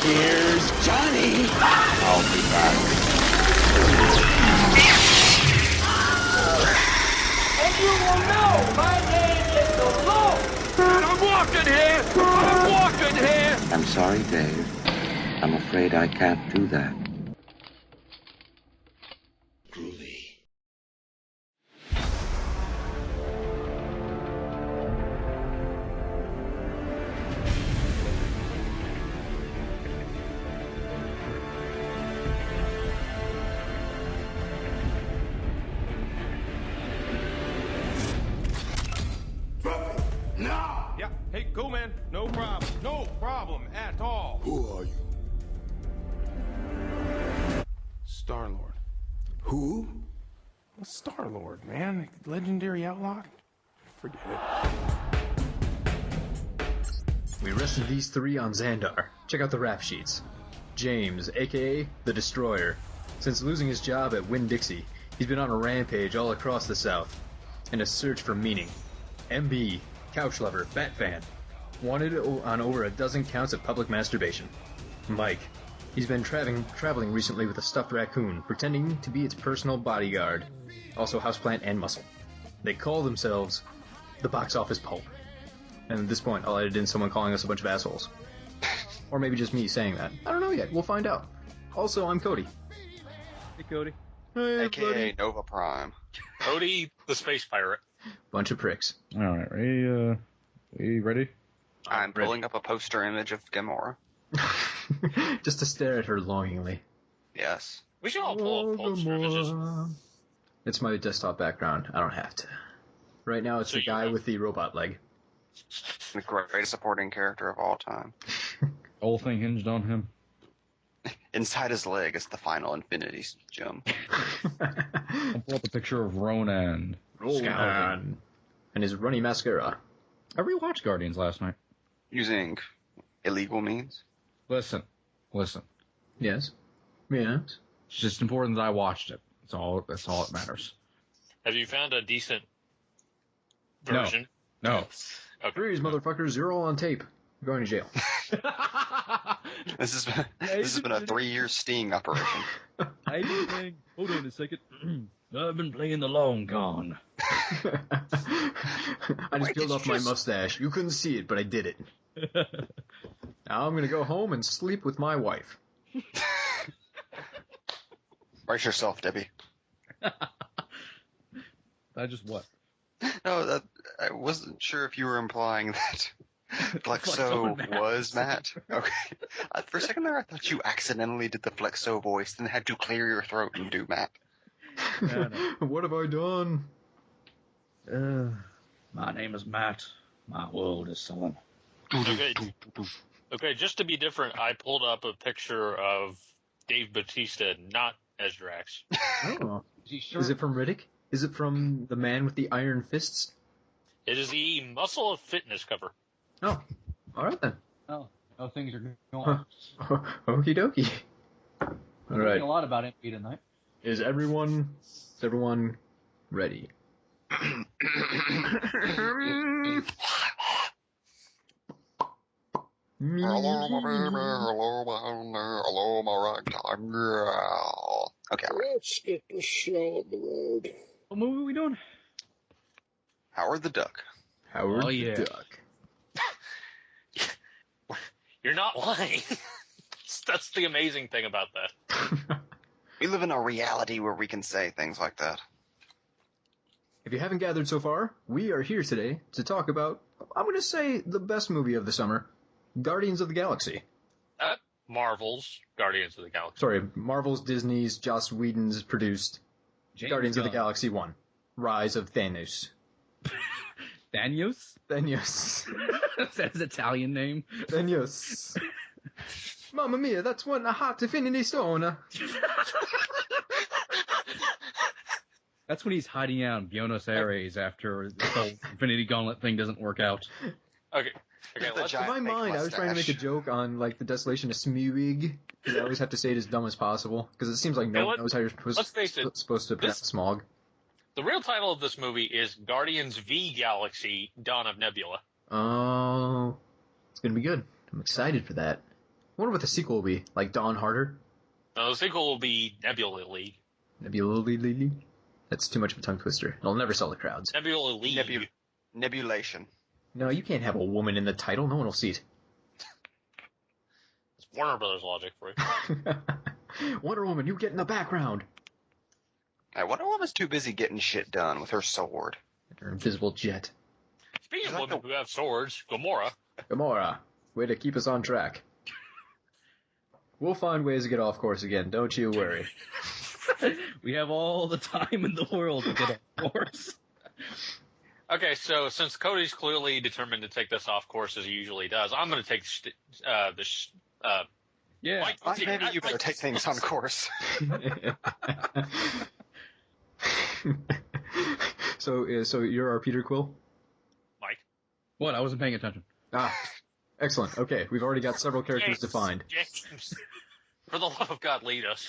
Here's Johnny. I'll be back. And you will know my name is the Lord. And I'm walking here. I'm walking here. I'm sorry, Dave. I'm afraid I can't do that. Groovy. Drop it now. Yeah. Hey, cool, man. No problem. No problem at all. Who are you? Star-Lord. Who? Well, Star-Lord, man. Legendary outlaw. Forget it. We arrested these three on Xandar. Check out the rap sheets. James, aka The Destroyer. Since losing his job at Winn-Dixie, he's been on a rampage all across the South, in a search for meaning. MB, couch lover, bat fan. Wanted on over a dozen counts of public masturbation. Mike, he's been traveling recently with a stuffed raccoon, pretending to be its personal bodyguard. Also houseplant and muscle. They call themselves the Box Office Pulp. And at this point, I'll edit in someone calling us a bunch of assholes. Or maybe just me saying that. I don't know yet. We'll find out. Also, I'm Cody. Hey, Cody. Hey, AKA buddy. Nova Prime. Cody, the space pirate. Bunch of pricks. All right, we ready? I'm pulling up a poster image of Gamora. Just to stare at her longingly. Yes. We should all pull up poster images. It's my desktop background. I don't have to. Right now, it's So the you guy have- with the robot leg. The greatest supporting character of all time. The whole thing hinged on him. Inside his leg is the final Infinity Gem. I'll pull up a picture of Ronan. Ronan. And his runny mascara. I rewatched Guardians last night. Using illegal means. Listen. Yes. Yes. It's just important that I watched it. That's all that matters. Have you found a decent version? No. Okay. Freeze, motherfuckers. You're all on tape. You're going to jail. This has been a 3-year sting operation. Hold on a second. I've been playing the long con. I just peeled off my mustache. You couldn't see it, but I did it. Now I'm going to go home and sleep with my wife. Brace yourself, Debbie. I just what? No, I wasn't sure if you were implying that Flexo was Matt. Okay. For a second there, I thought you accidentally did the Flexo voice and had to clear your throat and do Matt. No. What have I done? My name is Matt. My world is sullen. Okay, just to be different, I pulled up a picture of Dave Bautista not as Drax. Oh. Is it from Riddick? Is it from the man with the iron fists? It is the Muscle of Fitness cover. Oh. Alright then. Oh, how things are going. Okie dokie. Alright. A lot about MP tonight. Is everyone ready? Hello, my baby. Hello, my ragtime girl. Okay, I'm ready. Let's get the show on the road. What movie are we doing? Howard the Duck. Howard Oh, yeah. the Duck. You're not lying. That's the amazing thing about that. We live in a reality where we can say things like that. If you haven't gathered so far, we are here today to talk about, I'm going to say, the best movie of the summer, Guardians of the Galaxy. Marvel's Guardians of the Galaxy. Sorry, Marvel's, Disney's, Joss Whedon's produced Guardians of the Galaxy 1. Rise of Thanos. Thanos? Thanos. That's his Italian name. Thanos. Mamma mia, that's one a hot Infinity Stone. That's when he's hiding out in Buenos Aires after the whole Infinity Gauntlet thing doesn't work out. Okay, The let's... giant In my mind, I was trying to make a mustache. joke on, like, the Desolation of Smug, because I always have to say it as dumb as possible, because it seems like no one knows how you're let's face it, supposed to pronounce smog. The real title of this movie is Guardians v Galaxy: Dawn of Nebula. Oh, it's gonna be good. I'm excited for that. wonder what the sequel will be. Like Dawn Harder? No, the sequel will be Nebula League. Nebula League? That's too much of a tongue twister. It'll never sell the crowds. Nebula League. Nebulation. No, you can't have a woman in the title. No one will see it. It's Warner Brothers logic for you. Wonder Woman, you get in the background. Wonder Woman's too busy getting shit done with her sword. Her invisible jet. Speaking of women who have swords, Gamora. Gamora, way to keep us on track. We'll find ways to get off course again, don't you worry. We have all the time in the world to get off course. Okay, so since Cody's clearly determined to take this off course as he usually does, I'm going to take Yeah. Mike, Maybe you better take things on course. So you're our Peter Quill? Mike. What? I wasn't paying attention. Ah, excellent. Okay, we've already got several characters defined. James, for the love of God, lead us.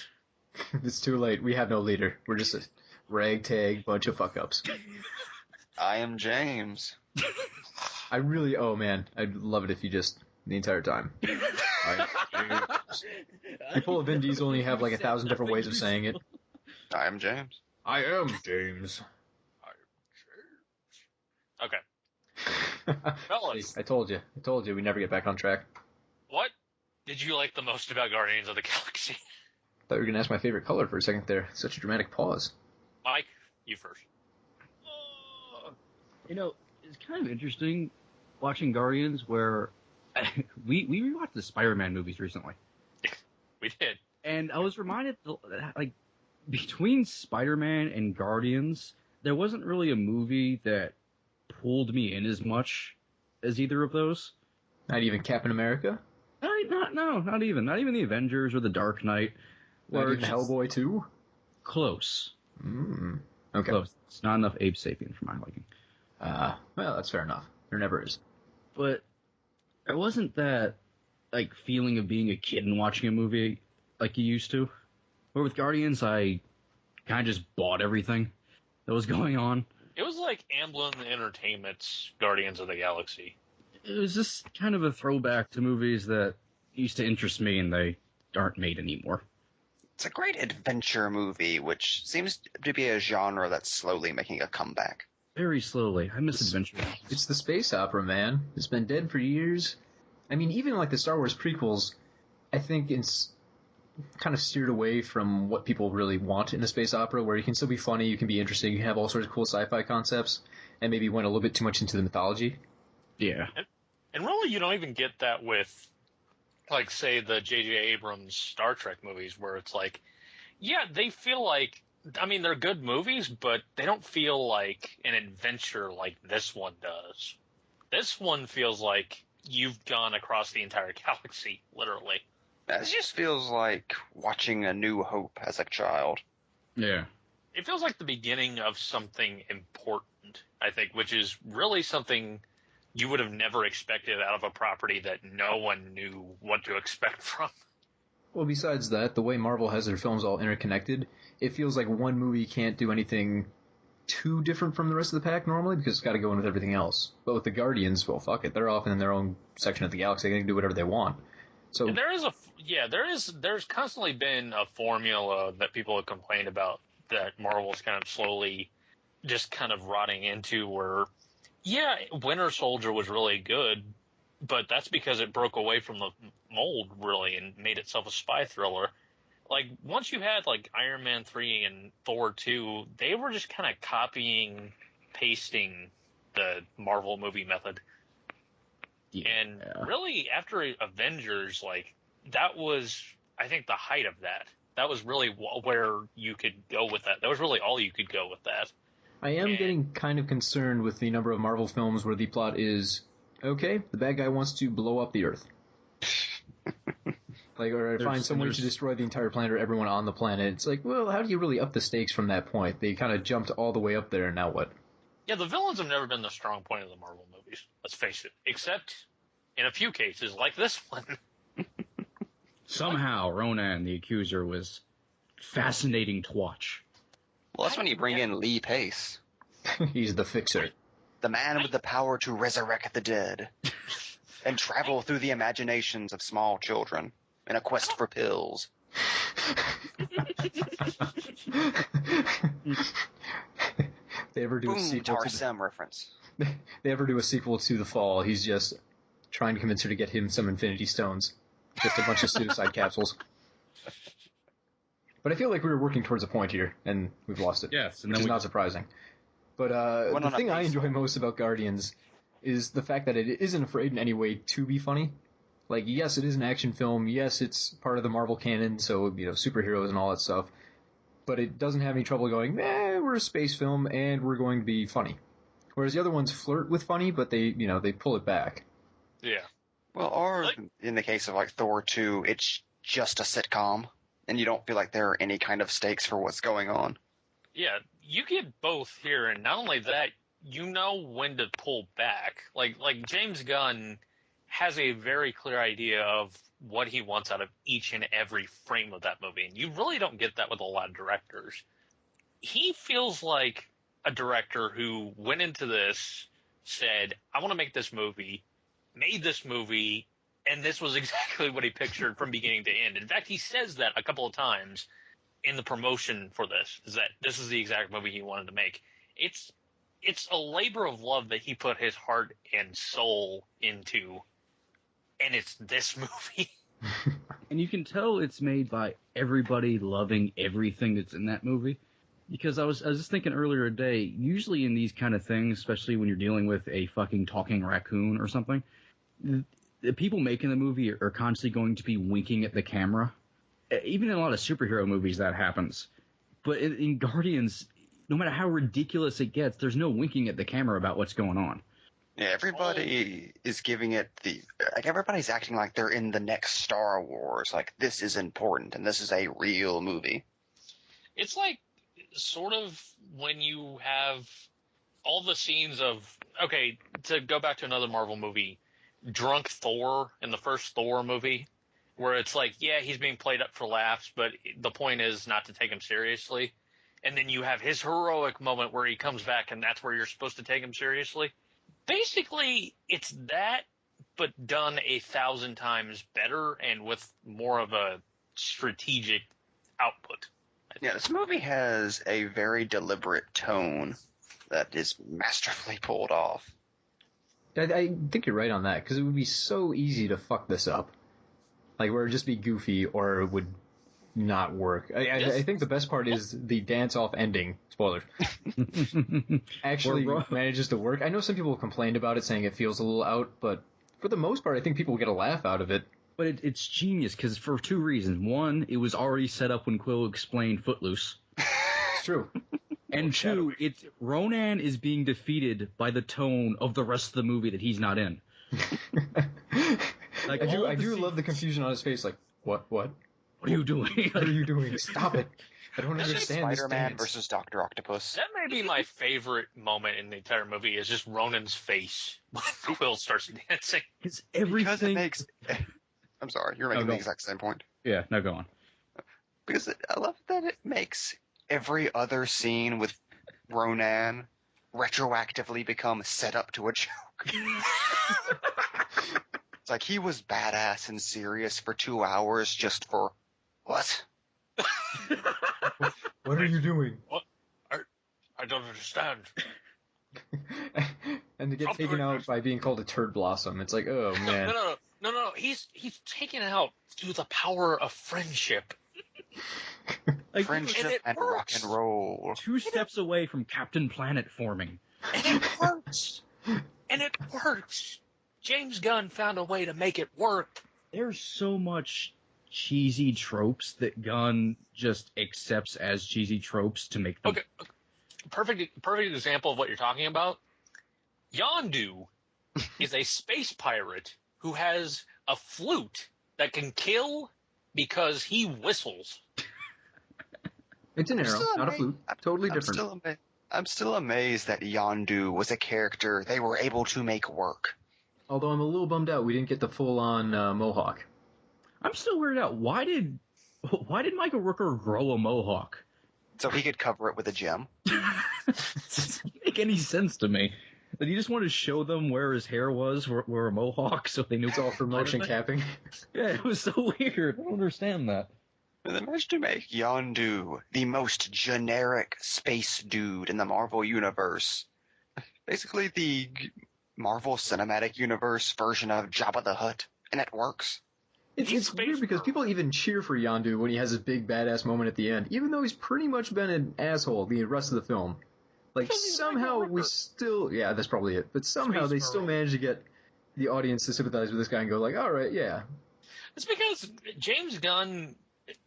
It's too late. We have no leader. We're just a ragtag bunch of fuck-ups. I am James. Oh man, I'd love it if you just, the entire time. You pull a Vin Diesel and you have like 1,000 different ways of saying it. I am James. I am James. Okay. Fellas. I told you, we never get back on track. What did you like the most about Guardians of the Galaxy? Thought you were gonna ask my favorite color for a second there. Such a dramatic pause. Mike, you first. You know, it's kind of interesting watching Guardians where we rewatched the Spider-Man movies recently. We did. And I was reminded, like, between Spider-Man and Guardians, there wasn't really a movie that pulled me in as much as either of those. Not even Captain America? Not even the Avengers or the Dark Knight. Not even Hellboy 2? Close. Okay. Close. It's not enough Ape Sapien for my liking. Well, that's fair enough. There never is. But it wasn't that, like, feeling of being a kid and watching a movie like you used to. But with Guardians, I kind of just bought everything that was going on. It was like Amblin Entertainment's Guardians of the Galaxy. It was just kind of a throwback to movies that used to interest me and they aren't made anymore. It's a great adventure movie, which seems to be a genre that's slowly making a comeback. Very slowly. I miss adventure. It's the space opera, man. It's been dead for years. I mean, even like the Star Wars prequels, I think it's kind of steered away from what people really want in a space opera, where you can still be funny, you can be interesting, you can have all sorts of cool sci-fi concepts, and maybe went a little bit too much into the mythology. Yeah. And really, you don't even get that with, like, say, the J.J. Abrams Star Trek movies, where it's like, yeah, they feel like, I mean, they're good movies, but they don't feel like an adventure like this one does. This one feels like you've gone across the entire galaxy, literally. It just feels like watching A New Hope as a child. Yeah. It feels like the beginning of something important, I think, which is really something you would have never expected out of a property that no one knew what to expect from. Well, besides that, the way Marvel has their films all interconnected, it feels like one movie can't do anything too different from the rest of the pack normally, because it's got to go in with everything else. But with the Guardians, well, fuck it. They're off in their own section of the galaxy. They can do whatever they want. So and there's constantly been a formula that people have complained about that Marvel's kind of slowly just kind of rotting into, where, yeah, Winter Soldier was really good, but that's because it broke away from the mold, really, and made itself a spy thriller. Like, once you had, like, Iron Man 3 and Thor 2, they were just kind of copying, pasting the Marvel movie method. Yeah. And really, after Avengers, like, that was, I think, the height of that. That was really where you could go with that. That was really all you could go with that. I am getting kind of concerned with the number of Marvel films where the plot is, okay, the bad guy wants to blow up the Earth. Like, or find some way to destroy the entire planet or everyone on the planet. It's like, well, how do you really up the stakes from that point? They kind of jumped all the way up there, and now what? Yeah, the villains have never been the strong point of the Marvel movies, let's face it. Except in a few cases, like this one. Somehow, Ronan, the Accuser, was fascinating to watch. Well, that's when you bring in Lee Pace. He's the fixer. The man with the power to resurrect the dead. And travel through the imaginations of small children. in a quest for pills. They ever do a Boom, sequel to Tarsem reference. they ever do a sequel to The Fall, he's just trying to convince her to get him some Infinity Stones. Just a bunch of suicide capsules. But I feel like we were working towards a point here, and we've lost it. Yes, and which then is not surprising. But the thing I enjoy most about Guardians is the fact that it isn't afraid in any way to be funny. Like, yes, it is an action film. Yes, it's part of the Marvel canon, so, superheroes and all that stuff. But it doesn't have any trouble going, we're a space film, and we're going to be funny. Whereas the other ones flirt with funny, but they pull it back. Yeah. Well, or in the case of, like, Thor 2, it's just a sitcom, and you don't feel like there are any kind of stakes for what's going on. Yeah, you get both here, and not only that, you know when to pull back. Like James Gunn has a very clear idea of what he wants out of each and every frame of that movie, and you really don't get that with a lot of directors. He feels like a director who went into this, said, I want to make this movie, made this movie, and this was exactly what he pictured from beginning to end. In fact, he says that a couple of times in the promotion for this, is that this is the exact movie he wanted to make. It's a labor of love that he put his heart and soul into, and it's this movie. And you can tell it's made by everybody loving everything that's in that movie. Because I was just thinking earlier today, usually in these kind of things, especially when you're dealing with a fucking talking raccoon or something, the people making the movie are constantly going to be winking at the camera. Even in a lot of superhero movies that happens. But in Guardians, no matter how ridiculous it gets, there's no winking at the camera about what's going on. Yeah, everybody is giving it everybody's acting like they're in the next Star Wars. Like, this is important, and this is a real movie. It's like, sort of, when you have all the scenes of, okay, to go back to another Marvel movie, drunk Thor in the first Thor movie, where it's like, yeah, he's being played up for laughs, but the point is not to take him seriously. And then you have his heroic moment where he comes back, and that's where you're supposed to take him seriously. Basically, it's that, but done 1,000 times better and with more of a strategic output. Yeah, this movie has a very deliberate tone that is masterfully pulled off. I think you're right on that, because it would be so easy to fuck this up. Like, where it would just be goofy, or it would not work. I think the best part is the dance-off ending. Spoilers. Actually manages to work. I know some people complained about it, saying it feels a little out, but for the most part, I think people get a laugh out of it. But it's genius, because for two reasons. One, it was already set up when Quill explained Footloose. It's true. And two, Ronan is being defeated by the tone of the rest of the movie that he's not in. Like, I do love the confusion on his face, like, what? What are you doing? What are you doing? Stop it. I don't understand this Spider-Man dance. versus Dr. Octopus. That may be my favorite moment in the entire movie, is just Ronan's face when Quill starts dancing. Because everything... Because it makes... I'm sorry, you're making the exact same point. Yeah, no, go on. Because I love that it makes every other scene with Ronan retroactively become set up to a joke. It's like he was badass and serious for 2 hours just for what? What are you doing? What? I don't understand. And to get taken out by being called a turd blossom, it's like, oh man. No. He's taken out through the power of friendship. Like, friendship and rock and roll. 2 steps away from Captain Planet forming. And it works. And it works. James Gunn found a way to make it work. There's so much cheesy tropes that Gunn just accepts as cheesy tropes to make them. Okay. Perfect example of what you're talking about. Yondu is a space pirate who has a flute that can kill because he whistles. It's an arrow, not a flute. Totally different. I'm still amazed that Yondu was a character they were able to make work. Although I'm a little bummed out we didn't get the full-on mohawk. I'm still weirded out. Why did Michael Rooker grow a mohawk? So he could cover it with a gem. Doesn't make any sense to me. Did he just want to show them where his hair was, where a mohawk, so they knew It's all for motion capping. Yeah, it was so weird. I don't understand that. And then managed to make Yondu the most generic space dude in the Marvel Universe. Basically the Marvel Cinematic Universe version of Jabba the Hutt, and it works. It's weird because people even cheer for Yondu when he has his big badass moment at the end, even though he's pretty much been an asshole the rest of the film. Like, somehow we still... Yeah, that's probably it. But somehow they still manage to get the audience to sympathize with this guy and go like, alright, yeah. It's because James Gunn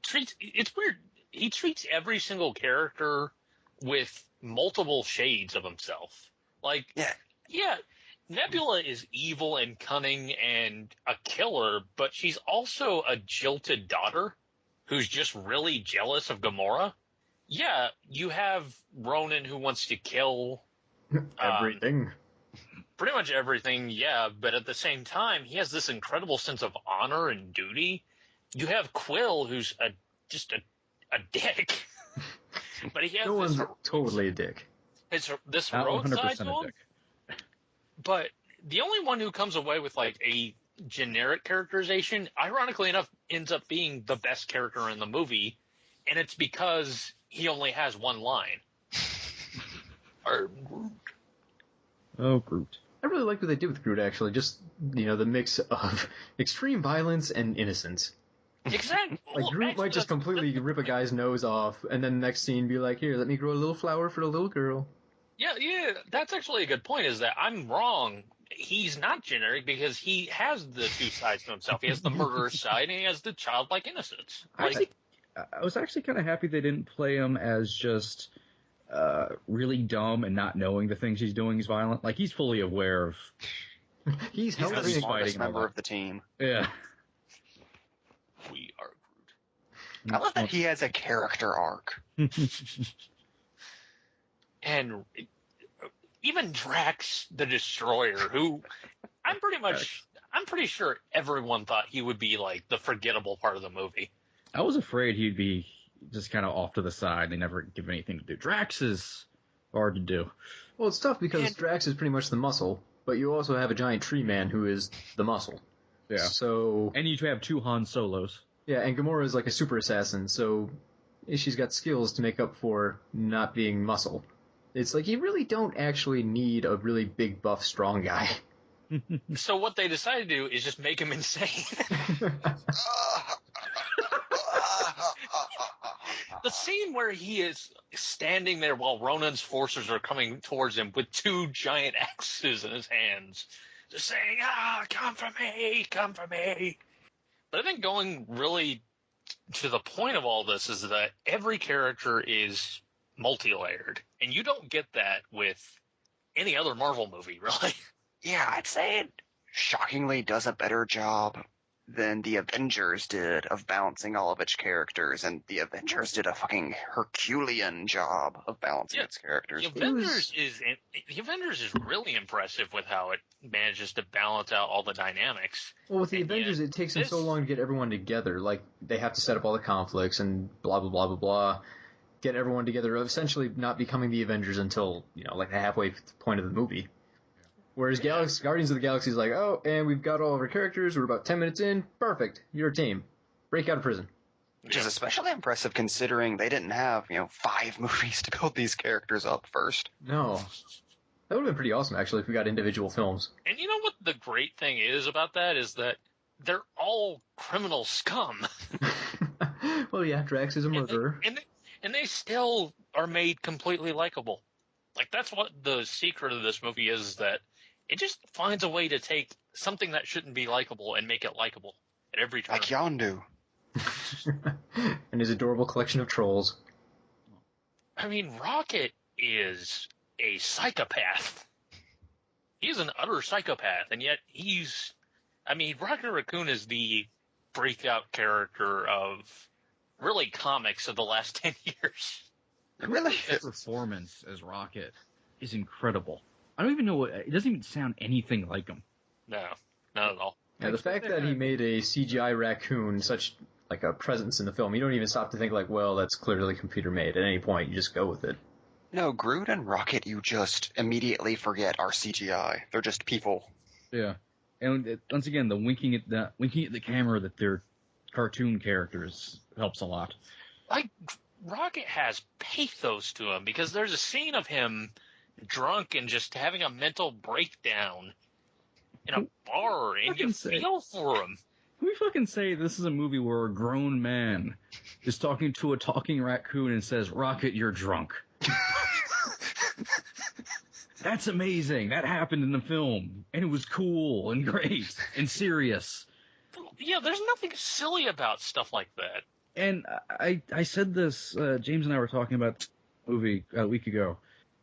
treats... It's weird. He treats every single character with multiple shades of himself. Like, yeah, Nebula is evil and cunning and a killer, but she's also a jilted daughter who's just really jealous of Gamora. Yeah, you have Ronan who wants to kill everything. Pretty much everything, yeah, but at the same time, he has this incredible sense of honor and duty. You have Quill, who's just a dick. But he has no one's totally a dick. This heroic side to him. But the only one who comes away with like a generic characterization, ironically enough, ends up being the best character in the movie, and it's because he only has one line. Groot. Oh, Groot. I really like what they did with Groot, actually. Just, the mix of extreme violence and innocence. Exactly. Like, Groot might just completely rip a guy's nose off, and then the next scene be like, here, let me grow a little flower for the little girl. Yeah, that's actually a good point, is that I'm wrong. He's not generic because he has the two sides to himself. He has the murderous side and he has the childlike innocence. I was actually kind of happy they didn't play him as just really dumb and not knowing the things he's doing is violent. Like, he's fully aware of... he's the smartest member of the team. Yeah. We are Groot. I love that he has a character arc. And even Drax the Destroyer, who I'm pretty sure everyone thought he would be like the forgettable part of the movie. I was afraid he'd be just kind of off to the side. They never give anything to do. Drax is hard to do. Well, it's tough because Drax is pretty much the muscle, but you also have a giant tree man who is the muscle. Yeah. So... And you have two Han Solos. Yeah, and Gamora is like a super assassin, so she's got skills to make up for not being muscle. It's like you really don't actually need a really big, buff, strong guy. So what they decided to do is just make him insane. The scene where he is standing there while Ronan's forces are coming towards him with two giant axes in his hands, just saying, come for me, come for me. But I think going really to the point of all this is that every character is multi-layered, and you don't get that with any other Marvel movie, really. Yeah, I'd say it shockingly does a better job than the Avengers did of balancing all of its characters, and the Avengers did a fucking Herculean job of balancing its characters. The Avengers is really impressive with how it manages to balance out all the dynamics. Well, with the Avengers, it takes them so long to get everyone together. Like, they have to set up all the conflicts and blah, blah, blah, blah, blah. Get everyone together, essentially not becoming the Avengers until, like the halfway point of the movie. Whereas Guardians of the Galaxy is like, oh, and we've got all of our characters, we're about 10 minutes in, perfect, you're a team. Break out of prison. Which is especially impressive considering they didn't have, 5 movies to build these characters up first. No. That would have been pretty awesome, actually, if we got individual films. And you know what the great thing is about that is that they're all criminal scum. Well, yeah, Drax is a murderer. And they still are made completely likable. Like, that's what the secret of this movie is that it just finds a way to take something that shouldn't be likable and make it likable at every turn. Like Yondu. And his adorable collection of trolls. I mean, Rocket is a psychopath. He's an utter psychopath, and yet Rocket Raccoon is the breakout character of really comics of the last 10 years. Really? His performance as Rocket is incredible. I don't even know it doesn't even sound anything like him. No, not at all. Yeah, the fact that he made a CGI raccoon such like a presence in the film, you don't even stop to think like, well, that's clearly computer made. At any point, you just go with it. No, Groot and Rocket, you just immediately forget are CGI. They're just people. Yeah, and once again, the winking at the camera that they're cartoon characters helps a lot. Like, Rocket has pathos to him because there's a scene of him drunk and just having a mental breakdown in a bar, and you feel for him. Can we fucking say this is a movie where a grown man is talking to a talking raccoon and says, "Rocket, you're drunk." That's amazing. That happened in the film, and it was cool and great and serious. Yeah, there's nothing silly about stuff like that. And I said this, James and I were talking about the movie a week ago,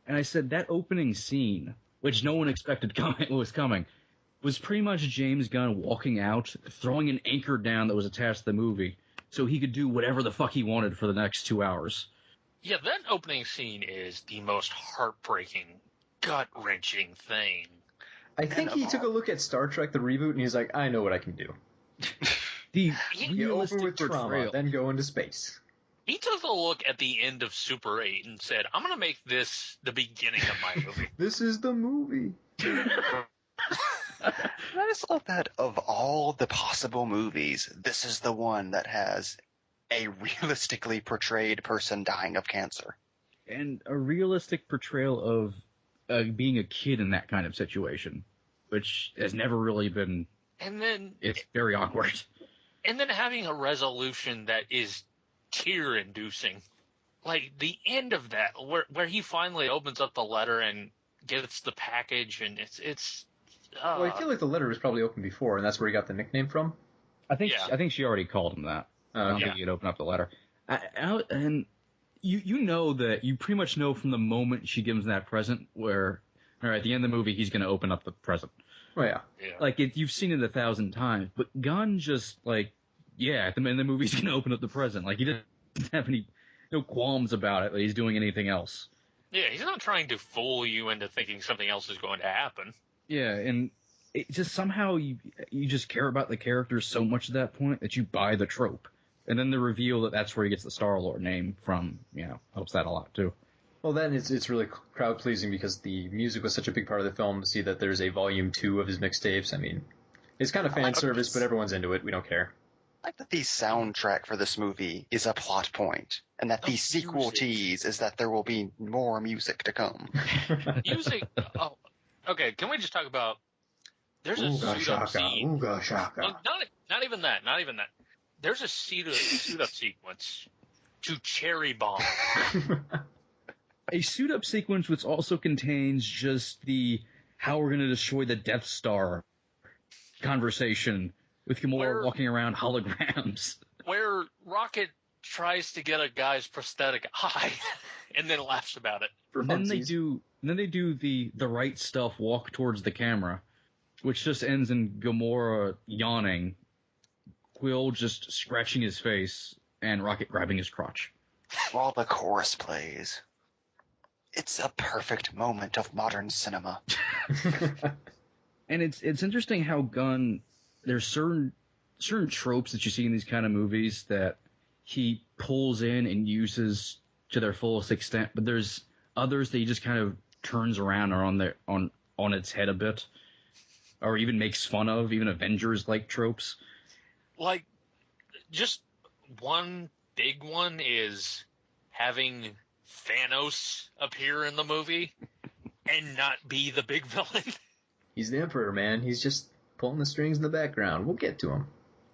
and I said that opening scene, which no one expected was coming, was pretty much James Gunn walking out, throwing an anchor down that was attached to the movie, so he could do whatever the fuck he wanted for the next 2 hours. Yeah, that opening scene is the most heartbreaking, gut-wrenching thing. I think he took a look at Star Trek, the reboot, and he's like, I know what I can do. You open with trauma, then go into space. He took a look at the end of Super 8 and said, I'm going to make this the beginning of my movie. This is the movie. I just love that of all the possible movies, this is the one that has a realistically portrayed person dying of cancer. And a realistic portrayal of being a kid in that kind of situation, which has never really been... And then... It's very awkward. And then having a resolution that is tear-inducing. Like, the end of that, where he finally opens up the letter and gets the package, and it's well, I feel like the letter was probably open before, and that's where he got the nickname from. I think she already called him that. I don't think he'd open up the letter. And you know that, you pretty much know from the moment she gives him that present where, all right, at the end of the movie, he's going to open up the present. Oh, yeah. Like, you've seen it 1,000 times, but Gunn just, like, at the end of the movie, he's going to open up the present. Like, he doesn't have no qualms about it that he's doing anything else. Yeah, he's not trying to fool you into thinking something else is going to happen. Yeah, and it just somehow you just care about the characters so much at that point that you buy the trope. And then the reveal that that's where he gets the Star-Lord name from, helps that a lot, too. Well, then it's really crowd-pleasing because the music was such a big part of the film to see that there's a volume 2 of his mixtapes. I mean, it's kind of fan service, but everyone's into it. We don't care. I like that the soundtrack for this movie is a plot point, and that the sequel tease is that there will be more music to come. Music... Oh, okay, can we just talk about... There's a suit-up scene... Ooga-chaka. Well, not even that. There's a suit-up sequence to Cherry Bomb. A suit-up sequence which also contains just the how we're going to destroy the Death Star conversation with Gamora walking around holograms. Where Rocket tries to get a guy's prosthetic eye and then laughs about it. And then they do the right stuff walk towards the camera, which just ends in Gamora yawning, Quill just scratching his face, and Rocket grabbing his crotch. While the chorus plays. It's a perfect moment of modern cinema. And it's interesting how Gunn, there's certain tropes that you see in these kind of movies that he pulls in and uses to their fullest extent, but there's others that he just kind of turns around or on its head a bit, or even makes fun of, even Avengers-like tropes. Like, just one big one is having Thanos appear in the movie and not be the big villain. He's the Emperor, man. He's just pulling the strings in the background. We'll get to him.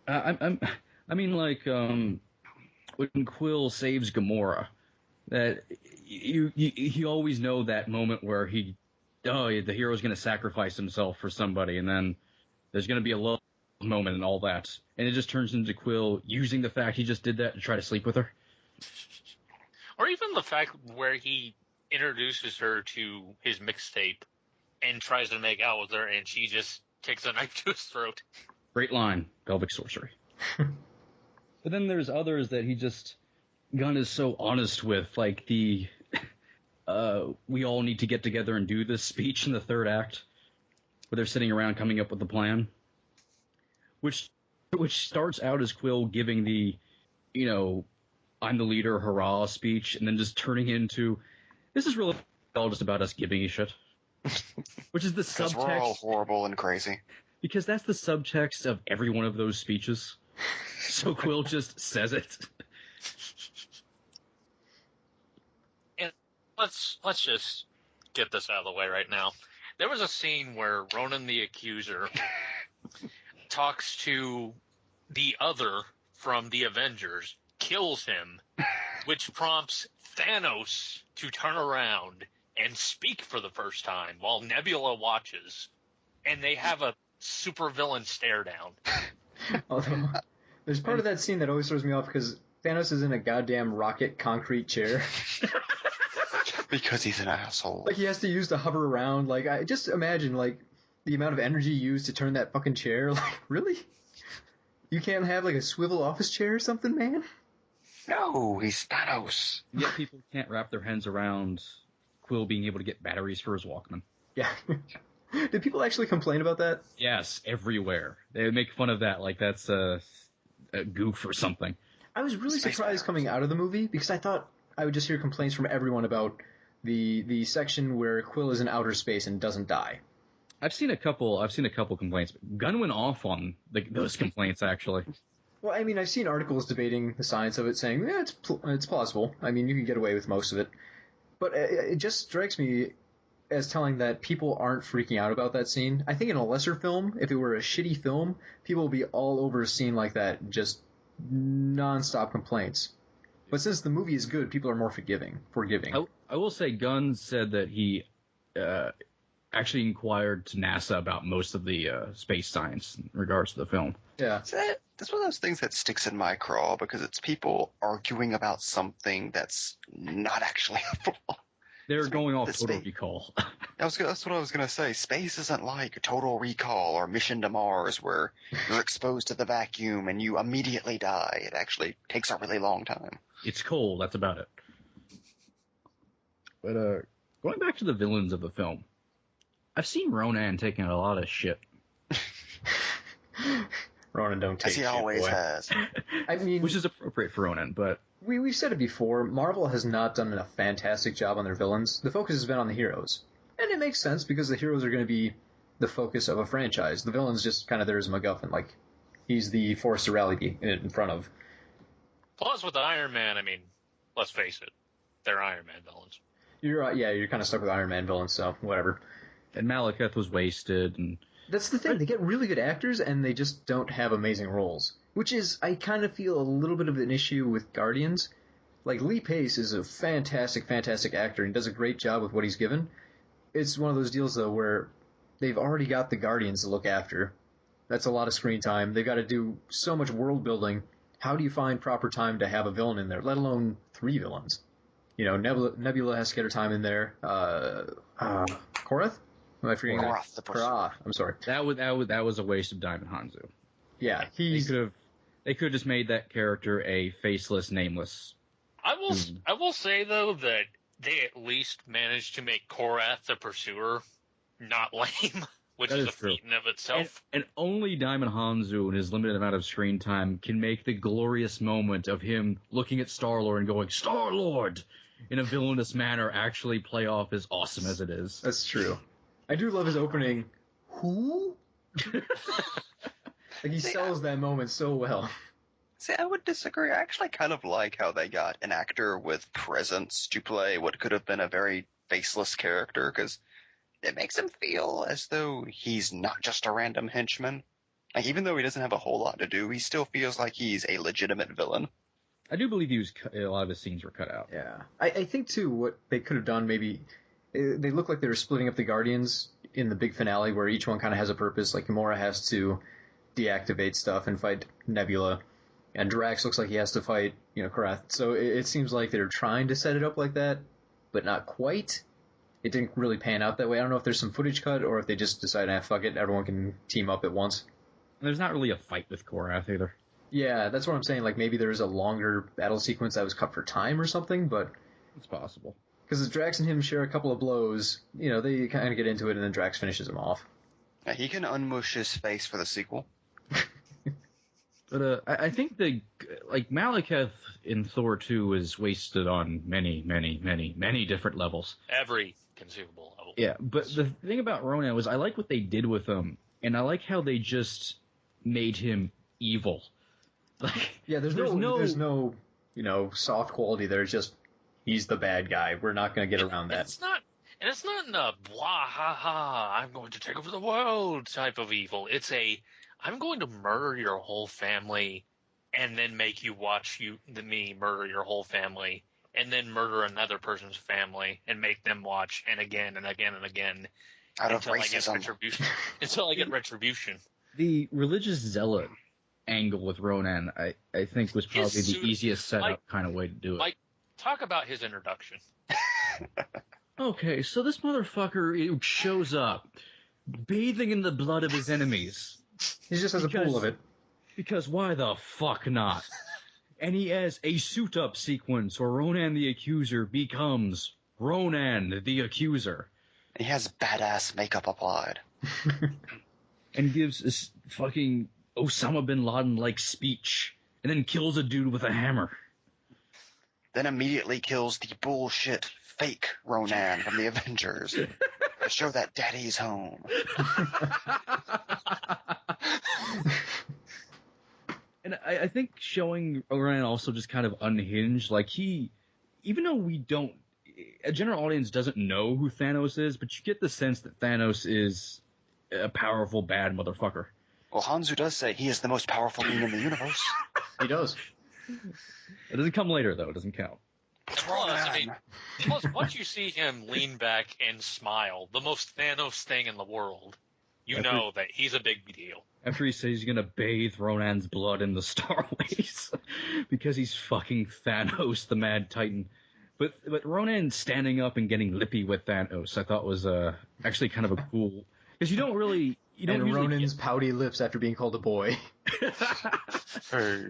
I mean, like, when Quill saves Gamora, that you always know that moment where the hero's going to sacrifice himself for somebody, and then there's going to be a love moment and all that, and it just turns into Quill using the fact he just did that to try to sleep with her. Or even the fact where he introduces her to his mixtape and tries to make out with her, and she just takes a knife to his throat. Great line, pelvic sorcery. But then there's others that Gunn is so honest with, like the we all need to get together and do this speech in the third act, where they're sitting around coming up with the plan, which starts out as Quill giving the, I'm the leader, hurrah speech, and then just turning into, This is really all just about us giving a shit. Which is the Because we're all subtext. horrible and crazy. Because that's the subtext of every one of those speeches. So Quill just says it. And let's just get this out of the way right now. There was a scene where Ronan the Accuser talks to the other from the Avengers, kills him, which prompts Thanos to turn around and speak for the first time while Nebula watches, and they have a supervillain stare down. Although, there's part of that scene that always throws me off because Thanos is in a goddamn rocket concrete chair. Because he's an asshole. Like, he has to use to hover around. Like, I just imagine, like, the amount of energy used to turn that fucking chair. Like, really? You can't have, like, a swivel office chair or something, man? No, he's Thanos. Yet people can't wrap their heads around Quill being able to get batteries for his Walkman. Yeah. Did people actually complain about that? Yes, everywhere. They make fun of that like that's a goof or something. I was really Space surprised Pirates. coming out of the movie because I thought I would just hear complaints from everyone about the section where Quill is in outer space and doesn't die. I've seen a couple complaints. Gunn went off on those complaints actually. Well, I mean, I've seen articles debating the science of it, saying, yeah, it's plausible. I mean, you can get away with most of it. But it just strikes me as telling that people aren't freaking out about that scene. I think in a lesser film, if it were a shitty film, people would be all over a scene like that, just non-stop complaints. But since the movie is good, people are more forgiving. I will say Gunn said that he actually inquired to NASA about most of the space science in regards to the film. Yeah. So that's one of those things that sticks in my craw because it's people arguing about something that's not actually a flaw. They're going off Total Recall. That's what I was going to say. Space isn't like Total Recall or Mission to Mars where you're exposed to the vacuum and you immediately die. It actually takes a really long time. It's cold, that's about it. But going back to the villains of the film, I've seen Ronan taking a lot of shit. Ronan don't take As he shit, always boy. has. I mean, Which is appropriate for Ronan, but we've said it before, Marvel has not done a fantastic job on their villains. The focus has been on the heroes. And it makes sense because the heroes are going to be the focus of a franchise. The villain's just kind of there as a MacGuffin, like he's the force to rally in front of. Plus, with Iron Man, I mean, let's face it, they're Iron Man villains. You're kind of stuck with Iron Man villains, so whatever. And Malekith was wasted, and That's the thing, they get really good actors and they just don't have amazing roles. Which is, I kind of feel a little bit of an issue with Guardians. Like, Lee Pace is a fantastic, fantastic actor and does a great job with what he's given. It's one of those deals, though, where they've already got the Guardians to look after. That's a lot of screen time. They've got to do so much world building. How do you find proper time to have a villain in there, let alone 3 villains? You know, Nebula has to get her time in there. Korath? Am I forgetting? Korath, the pursuer. Korath, I'm sorry. that was a waste of Diamond Hanzo. Yeah, They could have just made that character a faceless, nameless. I will say though that they at least managed to make Korath the Pursuer not lame, which That is is a feat in of And, itself. and only Diamond Hanzo in his limited amount of screen time can make the glorious moment of him looking at Star-Lord and going, Star-Lord! In a villainous manner actually play off as awesome as it is. That's true. I do love his opening. Who? Like, he sells that moment so well. See, I would disagree. I actually kind of like how they got an actor with presence to play what could have been a very faceless character, because it makes him feel as though he's not just a random henchman. Like, even though he doesn't have a whole lot to do, he still feels like he's a legitimate villain. I do believe a lot of his scenes were cut out. Yeah. I think, too, what they could have done, maybe, they look like they were splitting up the Guardians in the big finale, where each one kind of has a purpose. Like, Gamora has to deactivate stuff and fight Nebula, and Drax looks like he has to fight, Korath. So it seems like they're trying to set it up like that, but not quite. It didn't really pan out that way. I don't know if there's some footage cut, or if they just decided, fuck it, everyone can team up at once. And there's not really a fight with Korath either. Yeah, that's what I'm saying. Like, maybe there's a longer battle sequence that was cut for time or something, but It's possible. because Drax and him share a couple of blows, they kind of get into it, and then Drax finishes him off. He can unmush his face for the sequel. But I think Malekith in Thor 2 is wasted on many, many, many, many different levels. Every conceivable level. Yeah, but the thing about Ronan was I like what they did with him, and I like how they just made him evil. Like, yeah, there's no soft quality there. It's just he's the bad guy. We're not going to get around that. It's not in a blah ha ha, I'm going to take over the world type of evil. It's I'm going to murder your whole family and then make you watch me murder your whole family and then murder another person's family and make them watch and again and again and again until I get retribution. Until I get retribution. The religious zealot angle with Ronan, I think, was probably the easiest setup kind of way to do it. Like, talk about his introduction. Okay, so this motherfucker shows up, bathing in the blood of his enemies. He just has a pool of it. Because why the fuck not? And he has a suit-up sequence where Ronan the Accuser becomes Ronan the Accuser. He has badass makeup applied. And gives this fucking Osama bin Laden-like speech, and then kills a dude with a hammer. Then immediately kills the bullshit fake Ronan from the Avengers to show that daddy's home. And I think showing Ronan also just kind of unhinged, like even though a general audience doesn't know who Thanos is, but you get the sense that Thanos is a powerful bad motherfucker. Well, Hanzo does say he is the most powerful being in the universe. He does. It doesn't come later, though. It doesn't count. Plus, once you see him lean back and smile, the most Thanos thing in the world, you know that he's a big deal. After he says he's gonna bathe Ronan's blood in the Starways because he's fucking Thanos, the Mad Titan. But Ronan standing up and getting lippy with Thanos, I thought was actually kind of a cool, because you don't Ronan's pouty lips after being called a boy. Hey,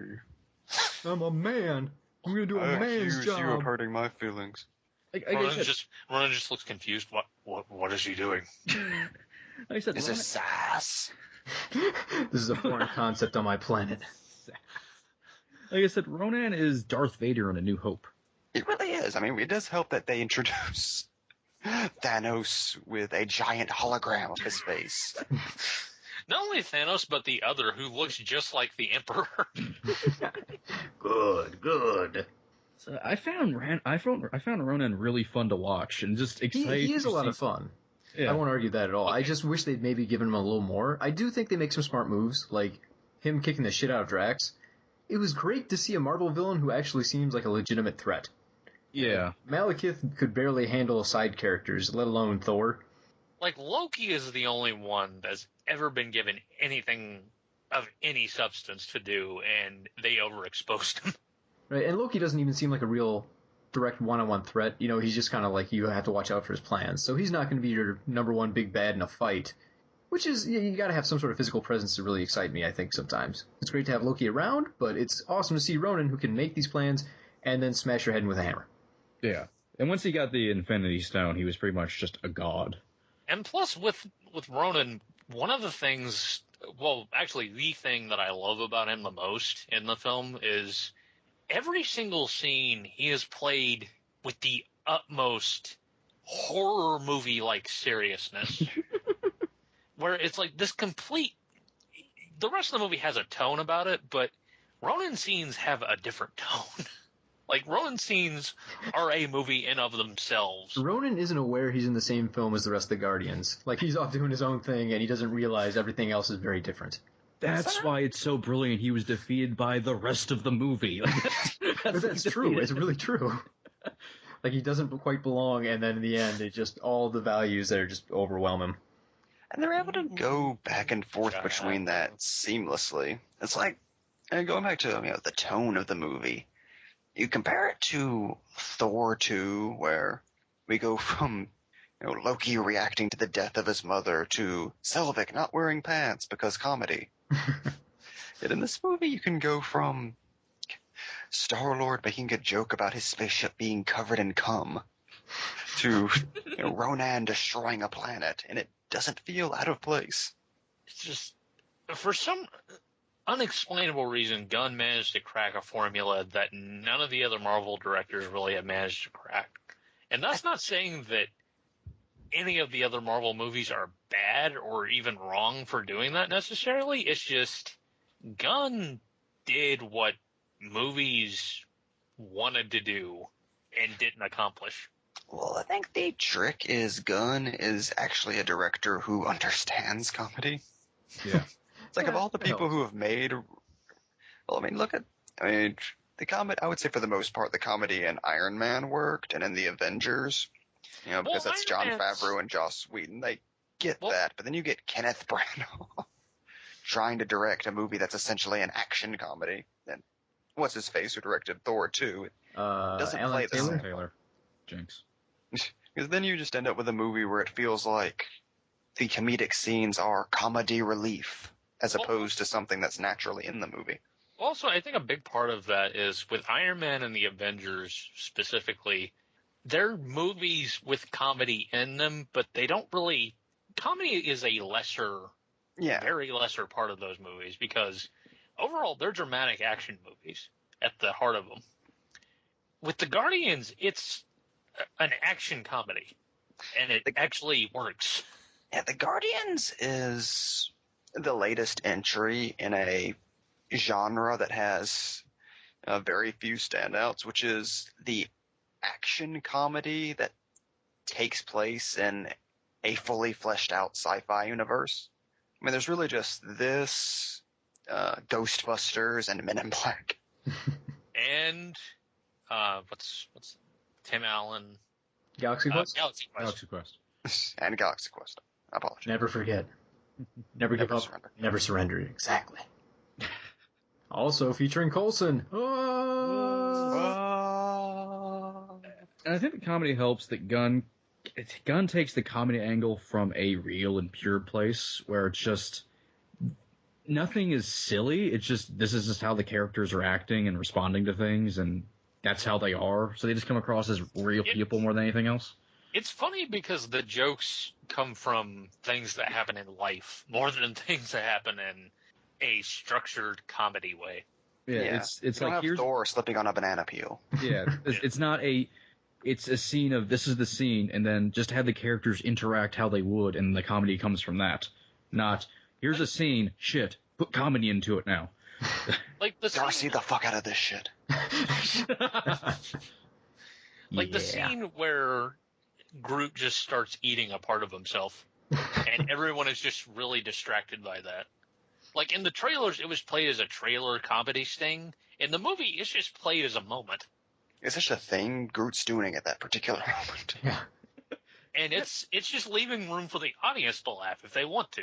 I'm a man. I'm gonna do a man's job. You of hurting my feelings. Ronan just looks confused. What is he doing? Like I said, this is sass. This is a foreign concept on my planet. Like I said, Ronan is Darth Vader in A New Hope. It really is. I mean, it does help that they introduce Thanos with a giant hologram of his face. Not only Thanos, but the other who looks just like the Emperor. Good. So I found Ronan really fun to watch and just excited. He is a lot of fun. Yeah. I won't argue that at all. Okay. I just wish they'd maybe given him a little more. I do think they make some smart moves, like him kicking the shit out of Drax. It was great to see a Marvel villain who actually seems like a legitimate threat. Yeah. Malekith could barely handle side characters, let alone Thor. Like, Loki is the only one that's ever been given anything of any substance to do, and they overexposed him. Right, and Loki doesn't even seem like a real direct one-on-one threat. You know, he's just kind of like, you have to watch out for his plans. So he's not going to be your number one big bad in a fight. Which is, you got to have some sort of physical presence to really excite me, I think, sometimes. It's great to have Loki around, but it's awesome to see Ronan who can make these plans and then smash your head in with a hammer. Yeah. And once he got the Infinity Stone, he was pretty much just a god. And plus, with Ronan, one of the things, well, actually, the thing that I love about him the most in the film is every single scene he has played with the utmost horror movie-like seriousness. Where it's like this complete... The rest of the movie has a tone about it, but Ronan scenes have a different tone. Like, Ronan scenes are a movie in of themselves. Ronan isn't aware he's in the same film as the rest of the Guardians. Like, he's off doing his own thing, and he doesn't realize everything else is very different. That's why it's so brilliant he was defeated by the rest of the movie. That's true. It's really true. Like, he doesn't quite belong, and then in the end, it's just all the values that are just overwhelm him. And they're able to go back and forth between that seamlessly. It's like, going back to the tone of the movie, you compare it to Thor 2, where we go from Loki reacting to the death of his mother to Selvig not wearing pants because comedy. Yet in this movie, you can go from Star-Lord making a joke about his spaceship being covered in cum to Ronan destroying a planet, and it doesn't feel out of place. It's just, for some... unexplainable reason, Gunn managed to crack a formula that none of the other Marvel directors really have managed to crack. And that's not saying that any of the other Marvel movies are bad or even wrong for doing that necessarily. It's just Gunn did what movies wanted to do and didn't accomplish. Well, I think the trick is Gunn is actually a director who understands comedy. Yeah. It's like, of all the people who have made, well, I mean, the comedy, I would say for the most part, the comedy in Iron Man worked, and in the Avengers, because that's Jon Favreau and Joss Whedon, they get that, but then you get Kenneth Branagh trying to direct a movie that's essentially an action comedy, and what's his face who directed Thor 2, doesn't Alan play the Taylor? same. Taylor. Jinx. Because then you just end up with a movie where it feels like the comedic scenes are comedy relief, as opposed to something that's naturally in the movie. Also, I think a big part of that is with Iron Man and the Avengers specifically, they're movies with comedy in them, but they don't really... Comedy is a very lesser part of those movies, because overall they're dramatic action movies at the heart of them. With the Guardians, it's an action comedy, and it actually works. Yeah, the Guardians is the latest entry in a genre that has very few standouts, which is the action comedy that takes place in a fully fleshed out sci-fi universe. I mean, there's really just this, Ghostbusters, and Men in Black. And what's Tim Allen? Galaxy Quest? Galaxy Quest. And Galaxy Quest. I apologize. Never forget. Never give up. Surrender. Never surrender. Exactly. Also featuring Coulson. And I think the comedy helps that Gunn takes the comedy angle from a real and pure place where it's just nothing is silly. It's just this is just how the characters are acting and responding to things, and that's how they are. So they just come across as real people more than anything else. It's funny because the jokes come from things that happen in life more than things that happen in a structured comedy way. Yeah. It's like here's Thor slipping on a banana peel. Yeah, it's not a. It's a scene of this is the scene, and then just have the characters interact how they would, and the comedy comes from that. Not here's a scene. Shit, put comedy into it now. Like the Darcy, the fuck out of this shit. Like the scene where Groot just starts eating a part of himself, and everyone is just really distracted by that. Like in the trailers, it was played as a trailer comedy sting. In the movie, it's just played as a moment. Is this a thing Groot's doing at that particular moment? Yeah. And it's just leaving room for the audience to laugh if they want to.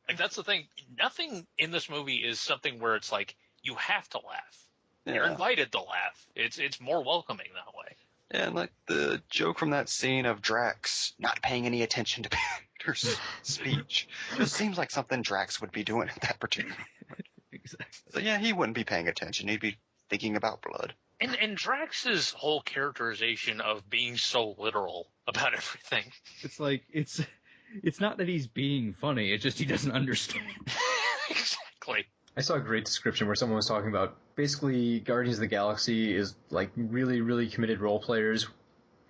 Like that's the thing. Nothing in this movie is something where it's like you have to laugh. Yeah. You're invited to laugh. It's more welcoming that way. And like the joke from that scene of Drax not paying any attention to Peter's speech just seems like something Drax would be doing at that particular moment. Exactly. So yeah, he wouldn't be paying attention. He'd be thinking about blood. And Drax's whole characterization of being so literal about everything. It's like it's not that he's being funny. It's just he doesn't understand. Exactly. I saw a great description where someone was talking about basically Guardians of the Galaxy is like really, really committed role players,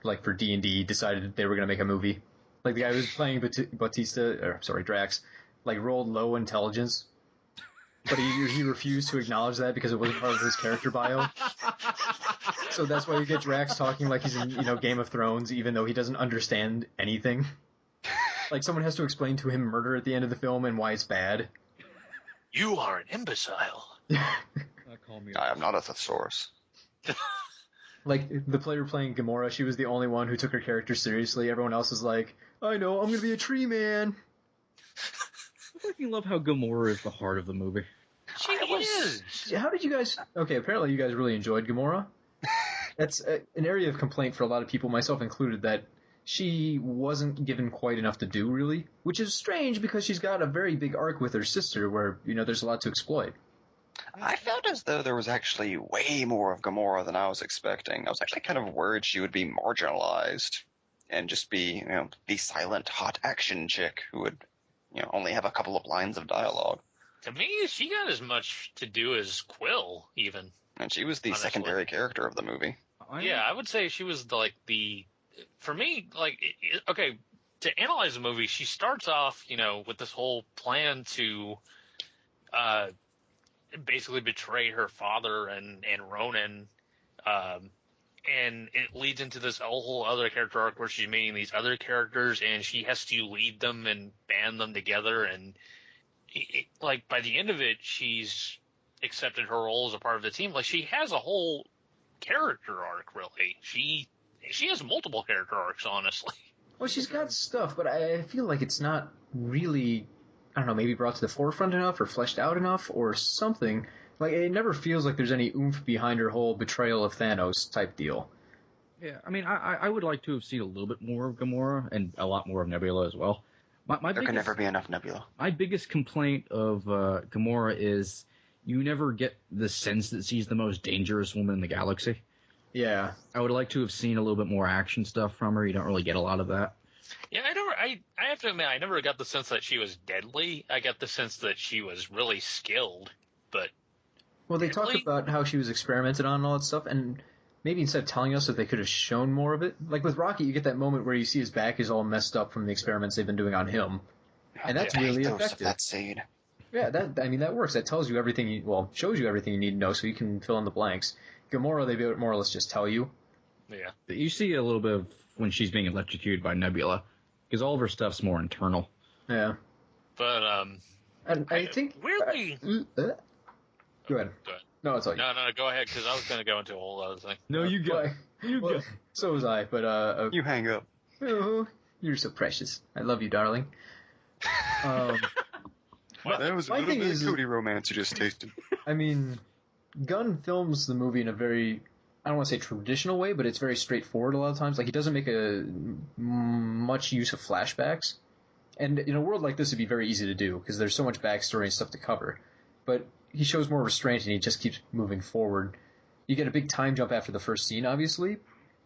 like for D&D, decided they were going to make a movie. Like the guy who was playing Drax, like rolled low intelligence, but he refused to acknowledge that because it wasn't part of his character bio. So that's why you get Drax talking like he's in, Game of Thrones, even though he doesn't understand anything. Like someone has to explain to him murder at the end of the film and why it's bad. You are an imbecile. I am not a thesaurus. Like, the player playing Gamora, she was the only one who took her character seriously. Everyone else is like, I know, I'm gonna be a tree man. I fucking love how Gamora is the heart of the movie. She is. How did you guys... Okay, apparently you guys really enjoyed Gamora. That's an area of complaint for a lot of people, myself included, that she wasn't given quite enough to do, really. Which is strange, because she's got a very big arc with her sister where, there's a lot to exploit. I felt as though there was actually way more of Gamora than I was expecting. I was actually kind of worried she would be marginalized and just be, the silent, hot action chick who would, only have a couple of lines of dialogue. To me, she got as much to do as Quill, even. And she was the honestly. secondary character of the movie. Yeah, I would say she was for me, okay, to analyze the movie, she starts off, with this whole plan to, basically betray her father and Ronan, and it leads into this whole other character arc where she's meeting these other characters and she has to lead them and band them together. And by the end of it, she's accepted her role as a part of the team. Like, she has a whole character arc, really. She has multiple character arcs, honestly. Well, she's got stuff, but I feel like it's not really, I don't know, maybe brought to the forefront enough or fleshed out enough or something. Like, it never feels like there's any oomph behind her whole betrayal of Thanos type deal. Yeah, I mean, I would like to have seen a little bit more of Gamora and a lot more of Nebula as well. There can never be enough Nebula. My biggest complaint of Gamora is you never get the sense that she's the most dangerous woman in the galaxy. Yeah. I would like to have seen a little bit more action stuff from her. You don't really get a lot of that. Yeah, I have to admit, I never got the sense that she was deadly. I got the sense that she was really skilled, but... Well, they talk about how she was experimented on and all that stuff, and maybe instead of telling us that they could have shown more of it. Like with Rocky, you get that moment where you see his back is all messed up from the experiments they've been doing on him. And that's really effective. That scene. Yeah, that works. That tells you everything shows you everything you need to know so you can fill in the blanks. Gamora, they more or less just tell you. Yeah. You see a little bit of when she's being electrocuted by Nebula, because all of her stuff's more internal. Yeah. But, and I think... Weirdly... Go ahead. No, it's all you. No, go ahead, because I was going to go into a whole other thing. No, you go. You go. So was I, but... you hang up. Oh, you're so precious. I love you, darling. That was a little bit of Cody romance you just tasted. I mean, Gunn films the movie in a very... I don't want to say traditional way, but it's very straightforward a lot of times. Like, he doesn't make much use of flashbacks. And in a world like this, it'd be very easy to do, because there's so much backstory and stuff to cover. But he shows more restraint, and he just keeps moving forward. You get a big time jump after the first scene, obviously,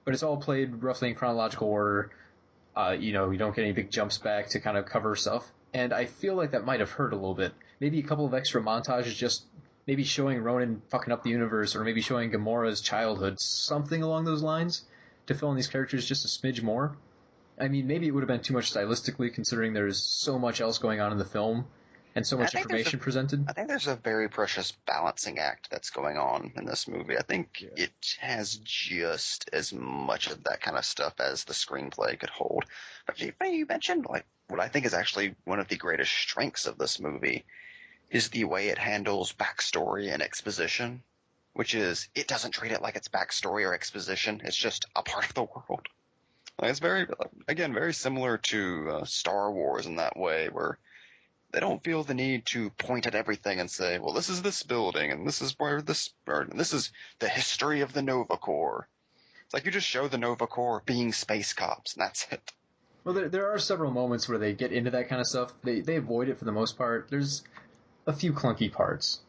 but it's all played roughly in chronological order. You don't get any big jumps back to kind of cover stuff. And I feel like that might have hurt a little bit. Maybe a couple of extra montages just... Maybe showing Ronan fucking up the universe, or maybe showing Gamora's childhood, something along those lines, to fill in these characters just a smidge more. I mean, maybe it would have been too much stylistically, considering there's so much else going on in the film, and so much information presented. I think there's a very precious balancing act that's going on in this movie. I think it has just as much of that kind of stuff as the screenplay could hold. But you mentioned, like, what I think is actually one of the greatest strengths of this movie is the way it handles backstory and exposition, which is, it doesn't treat it like it's backstory or exposition. It's just a part of the world. Like, it's very similar to Star Wars in that way, where they don't feel the need to point at everything and say, well, this is this building, and this is where this bird, and this is the history of the Nova Corps. It's like you just show the Nova Corps being space cops, and that's it. Well, there are several moments where they get into that kind of stuff. They avoid it for the most part. There's a few clunky parts,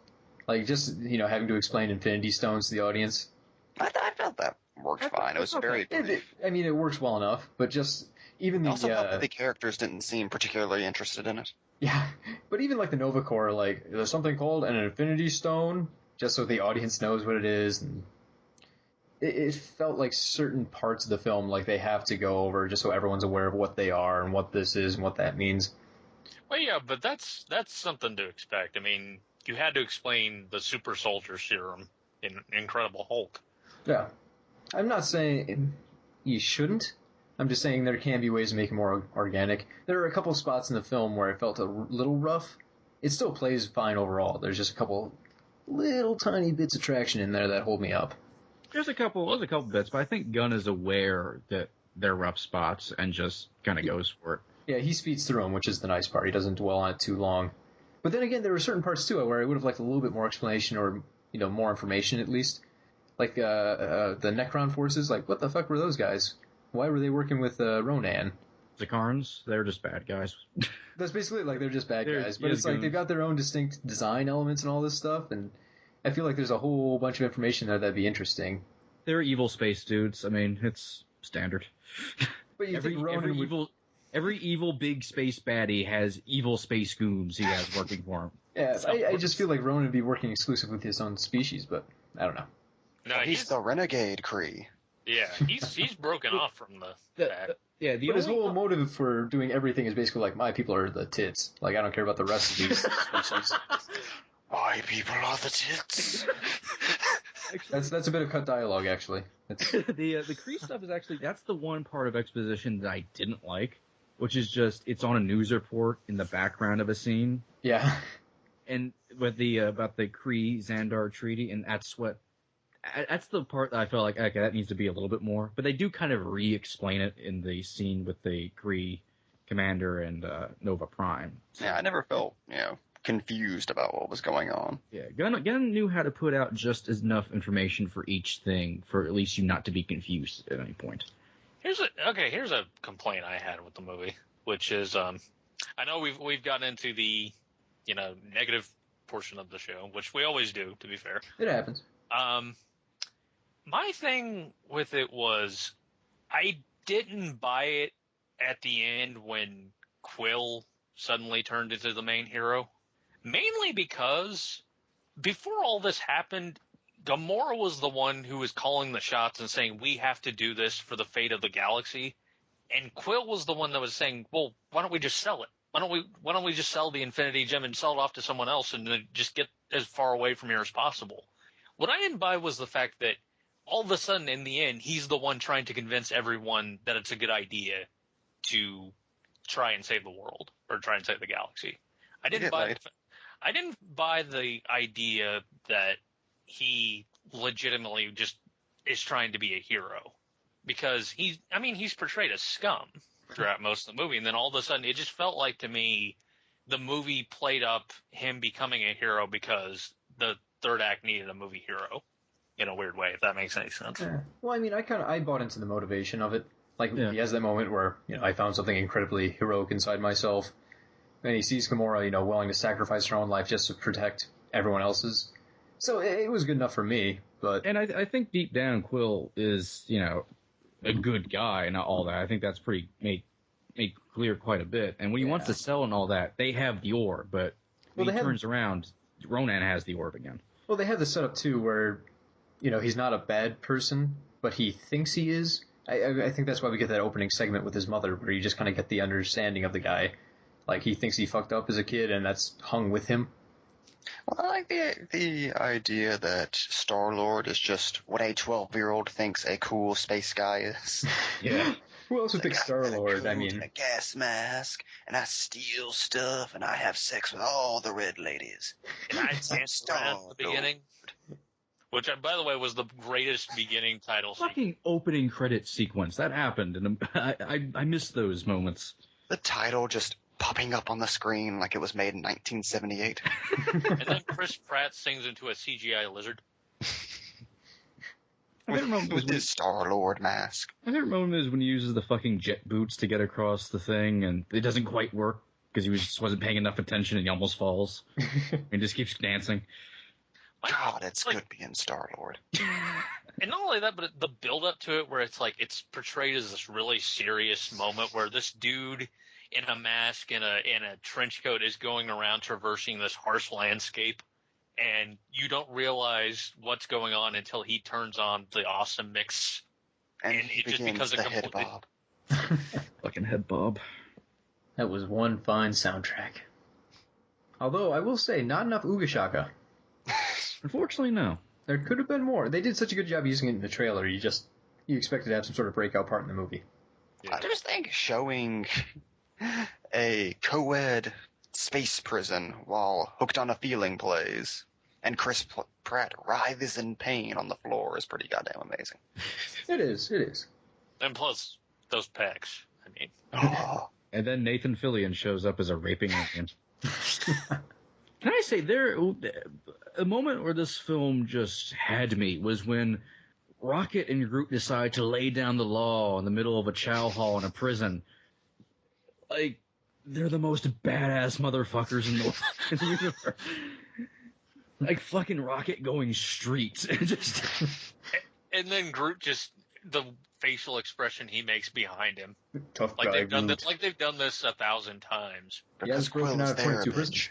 like just having to explain Infinity Stones to the audience. I felt that worked fine. It was very brief. It works well enough, but just even I also felt that the characters didn't seem particularly interested in it. Yeah, but even like the Nova Corps, like there's something called an Infinity Stone, just so the audience knows what it is. And it felt like certain parts of the film, like they have to go over just so everyone's aware of what they are and what this is and what that means. Well, yeah, but that's something to expect. I mean, you had to explain the super soldier serum in Incredible Hulk. Yeah. I'm not saying you shouldn't. I'm just saying there can be ways to make it more organic. There are a couple spots in the film where it felt a little rough. It still plays fine overall. There's just a couple little tiny bits of traction in there that hold me up. There's a couple bits, but I think Gunn is aware that they're rough spots and just kind of goes for it. Yeah, he speeds through them, which is the nice part. He doesn't dwell on it too long. But then again, there were certain parts too where I would have liked a little bit more explanation or, more information at least. Like the Necron forces, like what the fuck were those guys? Why were they working with Ronan? The Karns, they're just bad guys. That's basically like they're just bad guys. But it's like they've got their own distinct design elements and all this stuff, and I feel like there's a whole bunch of information there that'd be interesting. They're evil space dudes. I mean, it's standard. But you think Ronan Every evil big space baddie has evil space goons he has working for him. Yeah, I just feel like Ronan would be working exclusively with his own species, but I don't know. No, he's the renegade Kree. Yeah, he's broken off from the pack. But his whole motive for doing everything is basically like, my people are the tits. Like, I don't care about the rest of these species. My people are the tits. That's a bit of cut dialogue, actually. The Kree stuff is actually, that's the one part of exposition that I didn't like, which is just, it's on a news report in the background of a scene. Yeah. And with about the Kree Xandar Treaty, and that's the part that I felt like, okay, that needs to be a little bit more. But they do kind of re-explain it in the scene with the Kree commander and Nova Prime. So, yeah, I never felt, confused about what was going on. Yeah, Gunn knew how to put out just enough information for each thing for at least you not to be confused at any point. Here's a complaint I had with the movie, which is I know we've gotten into the negative portion of the show, which we always do, to be fair. It happens. My thing with it was I didn't buy it at the end when Quill suddenly turned into the main hero. Mainly because before all this happened, Gamora was the one who was calling the shots and saying, we have to do this for the fate of the galaxy. And Quill was the one that was saying, well, why don't we just sell it? Why don't we just sell the Infinity Gem and sell it off to someone else and then just get as far away from here as possible? What I didn't buy was the fact that all of a sudden, in the end, he's the one trying to convince everyone that it's a good idea to try and save the world or try and save the galaxy. I didn't buy the idea that he legitimately just is trying to be a hero, because he's portrayed as scum throughout most of the movie, and then all of a sudden it just felt like to me the movie played up him becoming a hero because the third act needed a movie hero in a weird way, if that makes any sense. Yeah. Well, I bought into the motivation of it. Like, he has that moment where, I found something incredibly heroic inside myself. And he sees Gamora, willing to sacrifice her own life just to protect everyone else's. So it was good enough for me, but... And I think deep down Quill is, a good guy and all that. I think that's pretty made clear quite a bit. And when he wants to sell and all that, they have the orb, but when he turns around, Ronan has the orb again. Well, they have the setup, too, where, he's not a bad person, but he thinks he is. I think that's why we get that opening segment with his mother, where you just kind of get the understanding of the guy. Like, he thinks he fucked up as a kid, and that's hung with him. Well, I like the idea that Star-Lord is just what a 12-year-old thinks a cool space guy is. Yeah. Who else would pick Star-Lord? A gas mask, and I steal stuff, and I have sex with all the red ladies. And I danced around at the beginning. Which, by the way, was the greatest beginning title sequence. Fucking opening credit sequence. That happened, and I miss those moments. The title just popping up on the screen like it was made in 1978. And then Chris Pratt sings into a CGI lizard. With his Star-Lord mask. My favorite moment is when he uses the fucking jet boots to get across the thing, and it doesn't quite work because he just wasn't paying enough attention and he almost falls. And just keeps dancing. God, it's good being Star-Lord. And not only that, but the build-up to it, where it's like it's portrayed as this really serious moment where this dude in a mask and a trench coat is going around traversing this harsh landscape, and you don't realize what's going on until he turns on the awesome mix, and it just becomes a head bob. Fucking head bob. That was one fine soundtrack. Although I will say, not enough Ooga-chaka. Unfortunately, no. There could have been more. They did such a good job using it in the trailer. You expected to have some sort of breakout part in the movie. I just think showing a co-ed space prison while Hooked on a Feeling plays and Chris Pratt writhes in pain on the floor is pretty goddamn amazing. It is. And plus, those pecs. And then Nathan Fillion shows up as a raping alien. Can I say, a moment where this film just had me was when Rocket and Groot decide to lay down the law in the middle of a chow hall in a prison. Like, they're the most badass motherfuckers in the universe. Like fucking Rocket going street. And then Groot the facial expression he makes behind him. Tough like guy, they've done Groot. this, like they've done this 1,000 times. He has broken out of 22 prisons.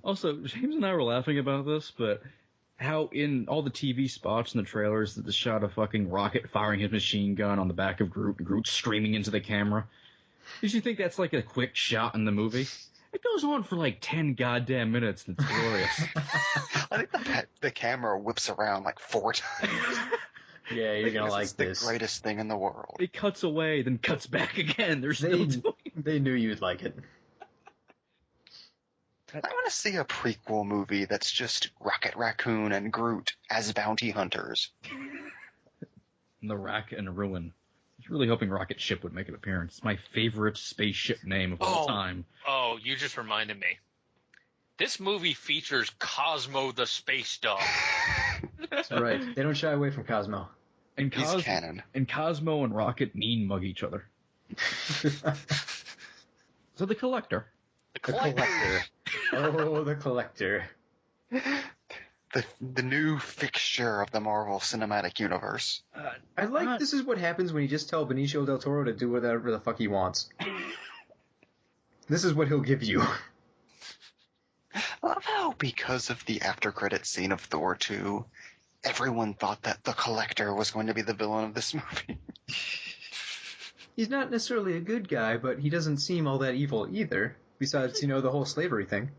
Also, James and I were laughing about this, but how in all the TV spots and the trailers that the shot of fucking Rocket firing his machine gun on the back of Groot, and Groot screaming into the camera. Did you think that's like a quick shot in the movie? It goes on for like 10 goddamn minutes, and it's glorious. I think the camera whips around like 4 times. Yeah, you're gonna like It's this. the greatest thing in the world. It cuts away, then cuts back again. They're still doing. They knew you'd like it. I want to see a prequel movie that's just Rocket Raccoon and Groot as bounty hunters. The Rack and Ruin. I was really hoping Rocket Ship would make an appearance. It's my favorite spaceship name of all time. Oh, you just reminded me. This movie features Cosmo the Space Dog. That's right. They don't shy away from Cosmo. And He's canon. And Cosmo and Rocket mean mug each other. So the Collector. The Collector. Oh, the Collector. The new fixture of the Marvel Cinematic Universe. I like this is what happens when you just tell Benicio del Toro to do whatever the fuck he wants. This is what he'll give you. I love how, because of the after-credit scene of Thor 2, everyone thought that the Collector was going to be the villain of this movie. He's not necessarily a good guy, but he doesn't seem all that evil either. Besides, the whole slavery thing.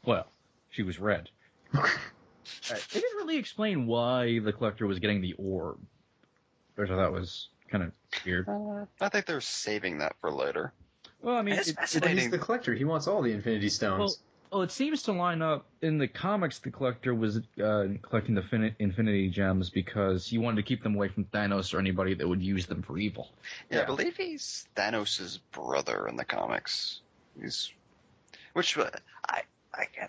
Well, she was red. They didn't really explain why the Collector was getting the orb, which I thought was kind of weird. I think they're saving that for later. Well, I mean, It's But fascinating. he's the Collector. He wants all the Infinity Stones. Well, it seems to line up. In the comics, the Collector was collecting the Infinity Gems because he wanted to keep them away from Thanos or anybody that would use them for evil. Yeah, I believe he's Thanos' brother in the comics. Which I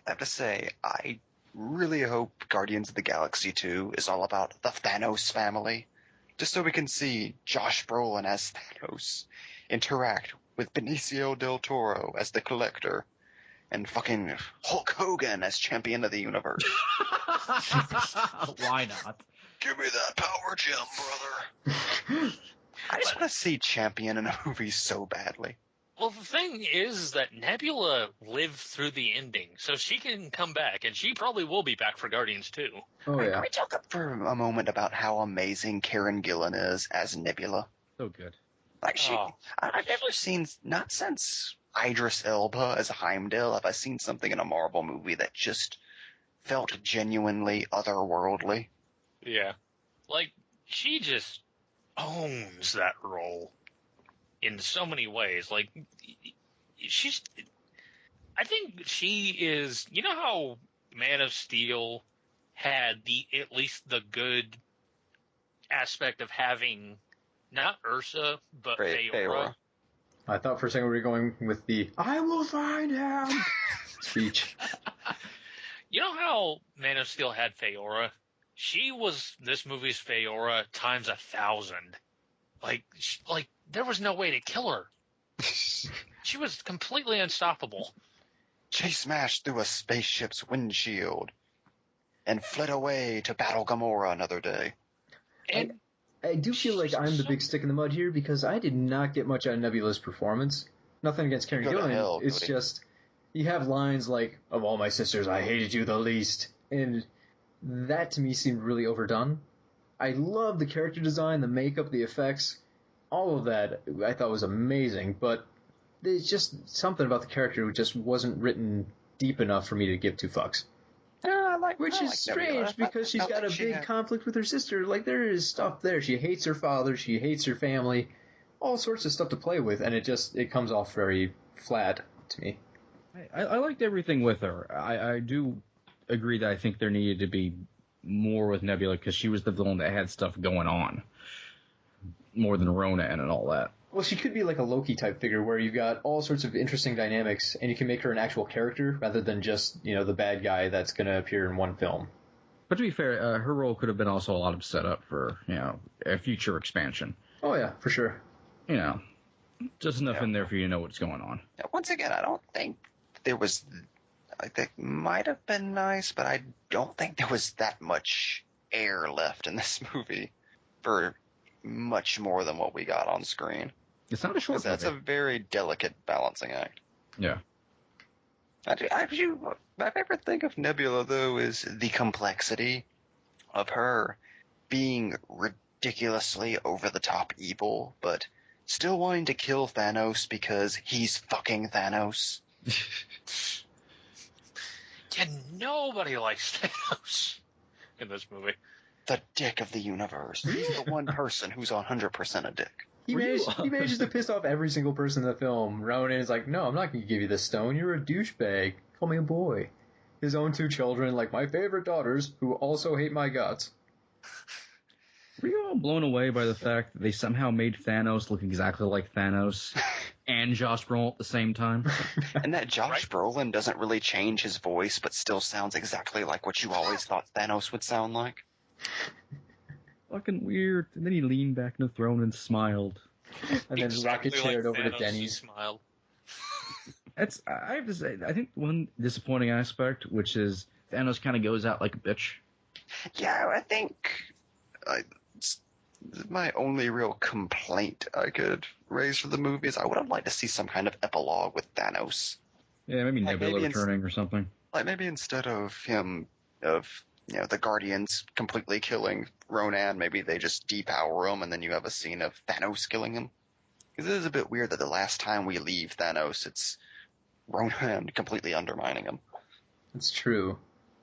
have to say, I really hope Guardians of the Galaxy 2 is all about the Thanos family. Just so we can see Josh Brolin as Thanos interact with Benicio del Toro as the Collector and fucking Hulk Hogan as Champion of the Universe. Why not? Give me that power gem, brother. I just want to see Champion in a movie so badly. Well, the thing is that Nebula lived through the ending, so she can come back, and she probably will be back for Guardians too. Oh, yeah. Can we talk for a moment about how amazing Karen Gillan is as Nebula? So good. Like I've never seen, not since Idris Elba as Heimdall, have I seen something in a Marvel movie that just felt genuinely otherworldly. Yeah. Like, she just owns that role in so many ways. Like, I think she is, you know how Man of Steel had at least the good aspect of having not Ursa, but Feora. I thought for a second we were going with the "I will find him" speech. You know how Man of Steel had Feora? She was this movie's Feora times 1,000. Like there was no way to kill her. She was completely unstoppable. She smashed through a spaceship's windshield and fled away to battle Gamora another day. And I do feel like I'm the big stick in the mud here because I did not get much out of Nebula's performance. Nothing against Karen Gillan. It's just, you have lines like, "Of all my sisters, I hated you the least." And that to me seemed really overdone. I love the character design, the makeup, the effects. All of that I thought was amazing, but there's just something about the character who just wasn't written deep enough for me to give two fucks. Which is strange because she's got a big conflict with her sister. Like, there is stuff there. She hates her father. She hates her family. All sorts of stuff to play with, and it comes off very flat to me. I liked everything with her. I do agree that I think there needed to be more with Nebula because she was the villain that had stuff going on. More than Ronan and all that. Well, she could be like a Loki-type figure where you've got all sorts of interesting dynamics, and you can make her an actual character rather than just, the bad guy that's going to appear in one film. But to be fair, her role could have been also a lot of setup for, a future expansion. Oh, yeah, for sure. Just enough in there for you to know what's going on. Once again, I don't think there was... That might have been nice, but I don't think there was that much air left in this movie for much more than what we got on screen. It's not a short movie. That's a very delicate balancing act. Yeah. My favorite thing of Nebula, though, is the complexity of her being ridiculously over-the-top evil, but still wanting to kill Thanos because he's fucking Thanos. Yeah, nobody likes Thanos in this movie. The dick of the universe. He's the one person who's 100% a dick. He manages to piss off every single person in the film. Ronan is like, no, I'm not going to give you this stone. You're a douchebag. Call me a boy. His own two children, like my favorite daughters, who also hate my guts. Were you all blown away by the fact that they somehow made Thanos look exactly like Thanos and Josh Brolin at the same time? And that Josh Brolin doesn't really change his voice, but still sounds exactly like what you always thought Thanos would sound like. Fucking weird. And then he leaned back in the throne and smiled. And then rocket chaired over to Thanos Denny's. Smiled. I have to say, I think one disappointing aspect, which is Thanos kind of goes out like a bitch. Yeah, I think my only real complaint I could raise for the movie is I would have liked to see some kind of epilogue with Thanos. Yeah, maybe Like Nebula maybe returning or something. Like maybe instead of the Guardians completely killing Ronan, maybe they just depower him and then you have a scene of Thanos killing him. Because it is a bit weird that the last time we leave Thanos, it's Ronan completely undermining him. That's true.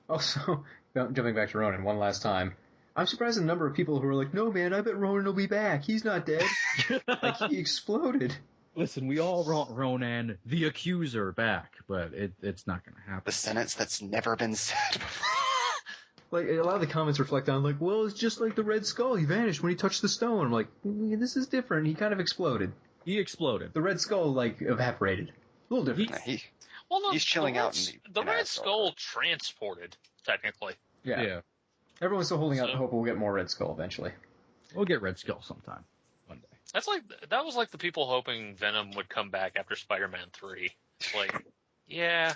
Also, jumping back to Ronan one last time, I'm surprised at the number of people who are like, no man, I bet Ronan will be back. He's not dead. Like, he exploded. Listen, we all want Ronan, the accuser, back, but it's not going to happen. The sentence that's never been said before. Like, a lot of the comments reflect on, like, well, it's just like the Red Skull. He vanished when he touched the stone. I'm like, this is different. He kind of exploded. He exploded. The Red Skull, like, evaporated. A little different. He's chilling out in the Red Skull transported, technically. Yeah. Everyone's still holding out the hope we'll get more Red Skull eventually. We'll get Red Skull sometime. One day. That was like the people hoping Venom would come back after Spider-Man 3. Like, yeah,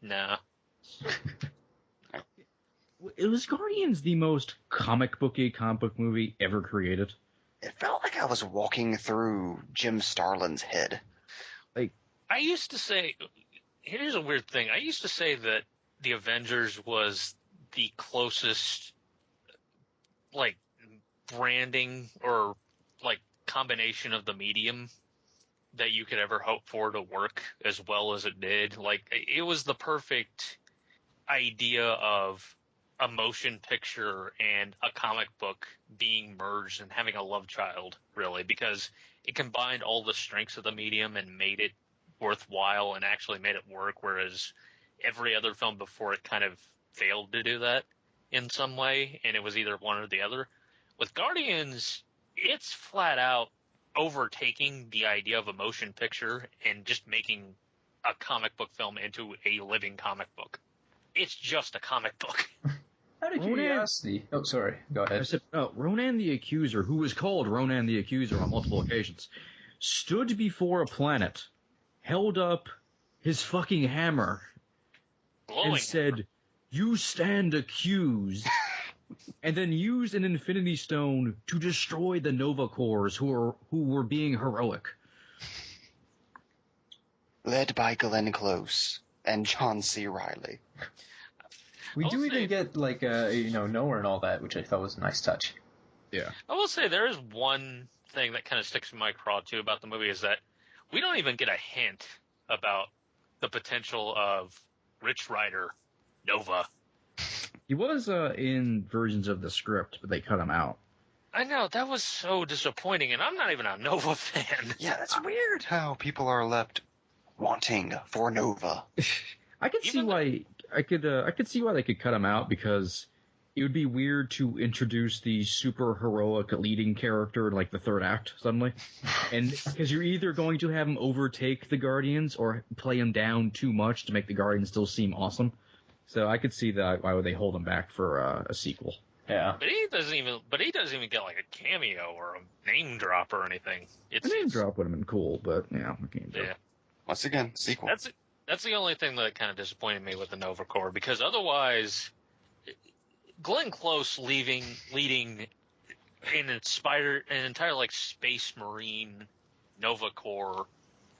nah. Was Guardians the most comic book movie ever created? It felt like I was walking through Jim Starlin's head. Like, I used to say, here's a weird thing. I used to say that the Avengers was the closest, like, branding or, like, combination of the medium that you could ever hope for to work as well as it did. Like, it was the perfect idea of a motion picture and a comic book being merged and having a love child, really, because it combined all the strengths of the medium and made it worthwhile and actually made it work, whereas every other film before it kind of failed to do that in some way, and it was either one or the other. With Guardians, it's flat out overtaking the idea of a motion picture and just making a comic book film into a living comic book. It's just a comic book. Out of curiosity. Oh, sorry. Go ahead. I said, Ronan the Accuser, who was called Ronan the Accuser on multiple occasions, stood before a planet, held up his fucking hammer, Glowing and said, "You stand accused," and then used an Infinity Stone to destroy the Nova Corps who were being heroic. Led by Glenn Close and John C. Reilly. We do even get, like, Nowhere and all that, which I thought was a nice touch. Yeah. I will say there is one thing that kind of sticks in my craw, too, about the movie, is that we don't even get a hint about the potential of Rich Rider, Nova. He was in versions of the script, but they cut him out. I know, that was so disappointing, and I'm not even a Nova fan. Yeah, that's weird how people are left wanting for Nova. I could see why I could see why they could cut him out, because it would be weird to introduce the super heroic leading character in, like, the third act suddenly, and because you're either going to have him overtake the Guardians or play him down too much to make the Guardians still seem awesome. So I could see that why would they hold him back for a sequel. Yeah, but he doesn't even get like a cameo or a name drop or anything. A name drop would have been cool, but yeah, yeah. Once again, sequel. That's the only thing that kind of disappointed me with the Nova Corps, because otherwise, Glenn Close leading an entire like Space Marine Nova Corps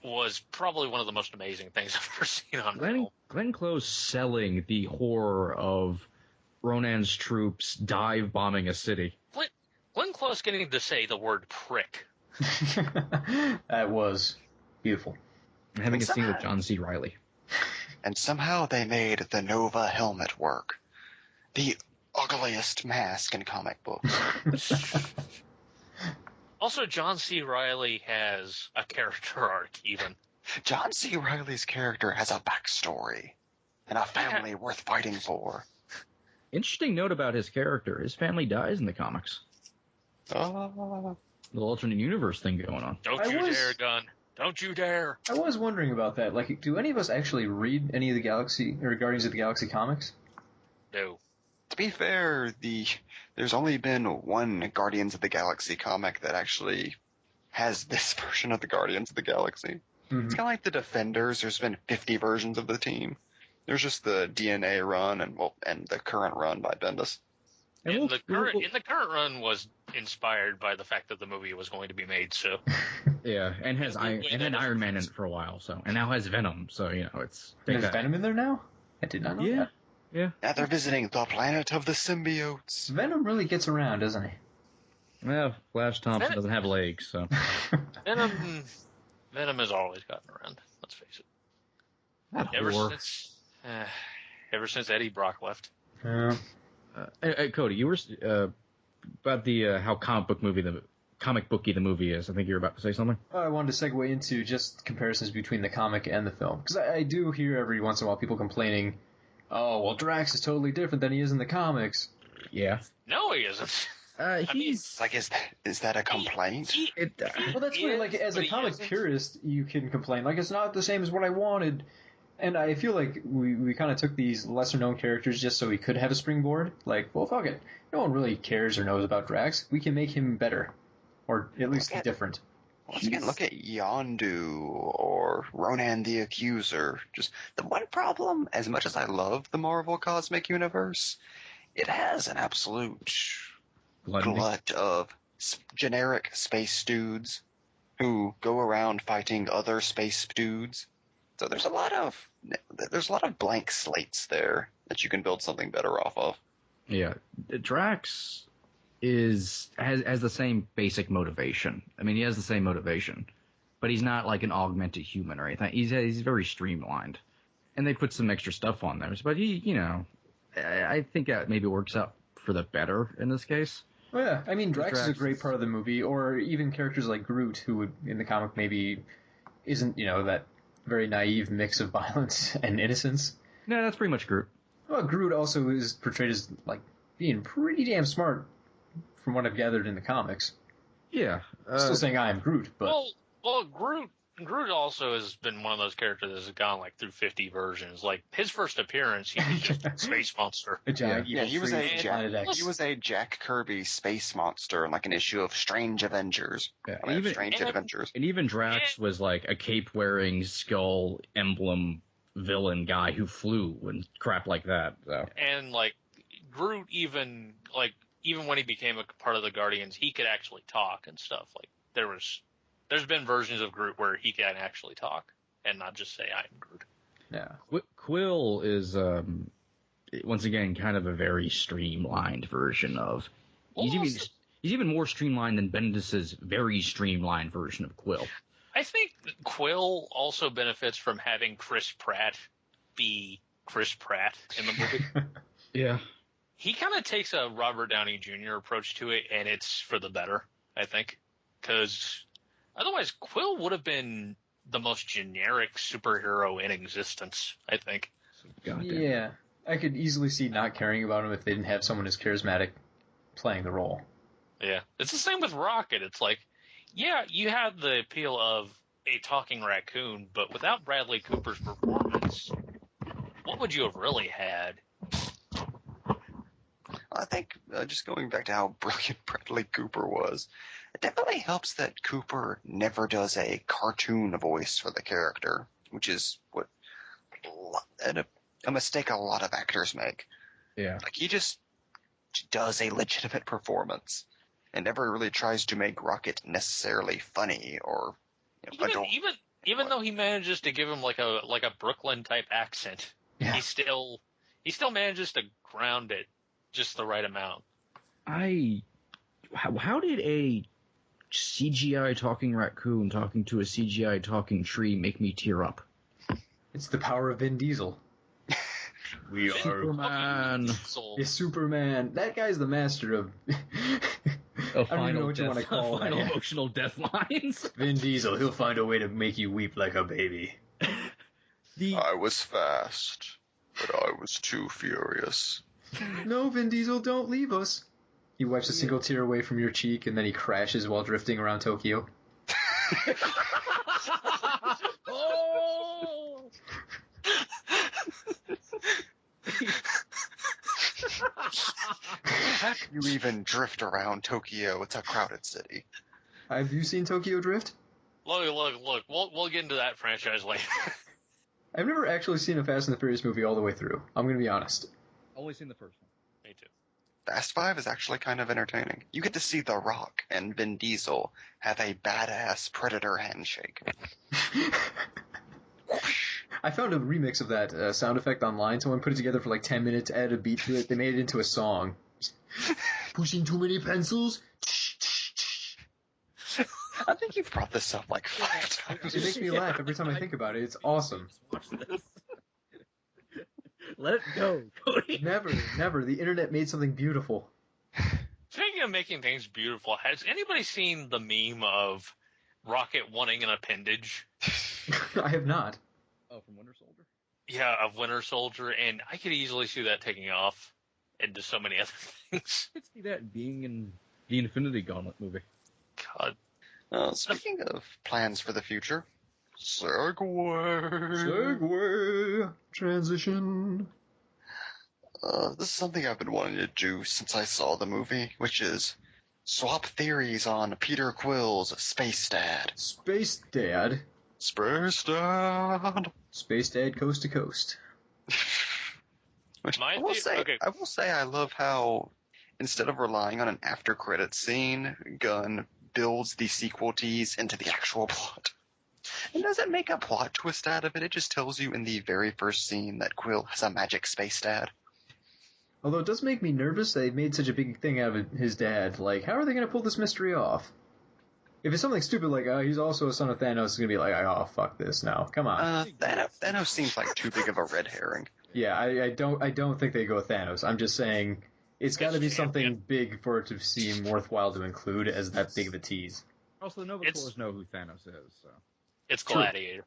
was probably one of the most amazing things I've ever seen on film. Glenn Close selling the horror of Ronan's troops dive bombing a city. Glenn Close getting to say the word prick. That was beautiful. And having a scene with John C. Reilly. And somehow they made the Nova helmet work. The ugliest mask in comic books. Also, John C. Reilly has a character arc, even. John C. Reilly's character has a backstory and a family worth fighting for. Interesting note about his character. His family dies in the comics. Oh. Little alternate universe thing going on. Don't you dare, Gunn. Don't you dare. I was wondering about that. Like, do any of us actually read any of the Galaxy or Guardians of the Galaxy comics? No. To be fair, there's only been one Guardians of the Galaxy comic that actually has this version of the Guardians of the Galaxy. Mm-hmm. It's kind of like the Defenders. There's been 50 versions of the team. There's just the DNA run and the current run by Bendis. And the current run was inspired by the fact that the movie was going to be made. So yeah, and had Iron Man in it for a while. So and now has Venom. So it's there's Venom in there now. I did not know that. Yeah. Now they're visiting the planet of the symbiotes. Venom really gets around, doesn't he? Well, Flash Thompson doesn't have legs, so Venom has always gotten around. Let's face it. Ever since Eddie Brock left. Yeah. Cody, you were about the how comic booky the movie is. I think you were about to say something. I wanted to segue into just comparisons between the comic and the film, because I do hear every once in a while people complaining, "Oh, well, Drax is totally different than he is in the comics." Yeah. No, he isn't. He's like, is that a complaint? Well, that's weird. Like, as a comic purist, you can complain like it's not the same as what I wanted. And I feel like we kind of took these lesser-known characters just so we could have a springboard. Like, well, fuck it. No one really cares or knows about Drax. We can make him better. Or at least different. Once again, look at Yondu or Ronan the Accuser. Just the one problem, as much as I love the Marvel Cosmic Universe, it has an absolute glut of generic space dudes who go around fighting other space dudes. So there's a lot of blank slates there that you can build something better off of. Yeah, Drax has the same basic motivation. I mean, he has the same motivation, but he's not like an augmented human or anything. He's very streamlined, and they put some extra stuff on there. But I think that maybe works out for the better in this case. Well, yeah, I mean, Drax is a great part of the movie, or even characters like Groot, who would, in the comic maybe isn't that very naive mix of violence and innocence. No, that's pretty much Groot. Well, Groot also is portrayed as like being pretty damn smart, from what I've gathered in the comics. Yeah, still saying I am Groot, but well, Groot also has been one of those characters that has gone like through 50 versions. Like his first appearance, he was just a space monster. He was a Jack Kirby space monster in like an issue of Strange Avengers. Yeah, and even Drax was like a cape-wearing skull emblem villain guy who flew and crap like that. So. And like Groot, even when he became a part of the Guardians, he could actually talk and stuff. Like there's been versions of Groot where he can actually talk and not just say I'm Groot. Yeah, Quill is once again kind of a very streamlined version of. He's even more streamlined than Bendis's very streamlined version of Quill. I think Quill also benefits from having Chris Pratt be Chris Pratt in the movie. Yeah. He kind of takes a Robert Downey Jr. approach to it, and it's for the better, I think. Because otherwise, Quill would have been the most generic superhero in existence, I think. Yeah. I could easily see not caring about him if they didn't have someone as charismatic playing the role. Yeah. It's the same with Rocket. It's like, yeah, you have the appeal of a talking raccoon, but without Bradley Cooper's performance, what would you have really had? I think just going back to how brilliant Bradley Cooper was, it definitely helps that Cooper never does a cartoon voice for the character, which is a mistake a lot of actors make. Yeah. Like, he just does a legitimate performance and never really tries to make Rocket necessarily funny or even though he manages to give him like a Brooklyn type accent, Yeah. he still manages to ground it just the right amount. How did a CGI talking raccoon talking to a CGI talking tree make me tear up? It's the power of Vin Diesel. We Superman. Yeah, Superman. That guy's the master of. I don't even know what you want to call that. Final emotional death lines. Vin Diesel. He'll find a way to make you weep like a baby. I was fast, but I was too furious. No, Vin Diesel, don't leave us. He wipes a single tear away from your cheek, and then he crashes while drifting around Tokyo. Oh! How can you even drift around Tokyo? It's a crowded city. Have you seen Tokyo Drift? Look. We'll get into that franchise later. I've never actually seen a Fast and the Furious movie all the way through. I'm going to be honest. Only seen the first one. Me too. Fast 5 is actually kind of entertaining. You get to see The Rock and Vin Diesel have a badass Predator handshake. I found a remix of that sound effect online. Someone put it together for like 10 minutes, added a beat to it. They made it into a song. Pushing too many pencils. I think you've brought this up like 5 times. It makes me laugh every time I think about it. It's awesome. Watch this. Let it go, Cody. Never. The internet made something beautiful. Speaking of making things beautiful, has anybody seen the meme of Rocket wanting an appendage? I have not. Oh, from Winter Soldier? Yeah, of Winter Soldier, and I could easily see that taking off into so many other things. I could see that being in the Infinity Gauntlet movie. God. Speaking of plans for the future, Segway. Transition. This is something I've been wanting to do since I saw the movie, which is swap theories on Peter Quill's Space Dad. Space Dad. Space Dad. Space Dad coast to coast. Which I will say I love how instead of relying on an after credits scene, Gunn builds the sequel tease into the actual plot. And doesn't make a plot twist out of it, it just tells you in the very first scene that Quill has a magic space dad. Although it does make me nervous they made such a big thing out of his dad. Like, how are they going to pull this mystery off? If it's something stupid like, he's also a son of Thanos, it's going to be like, oh, fuck this now. Come on. Thanos seems like too big of a red herring. Yeah, I don't think they go with Thanos. I'm just saying it's got to be something big for it to seem worthwhile to include as that big of a tease. Also, the Novators know who Thanos is, so. It's Gladiator.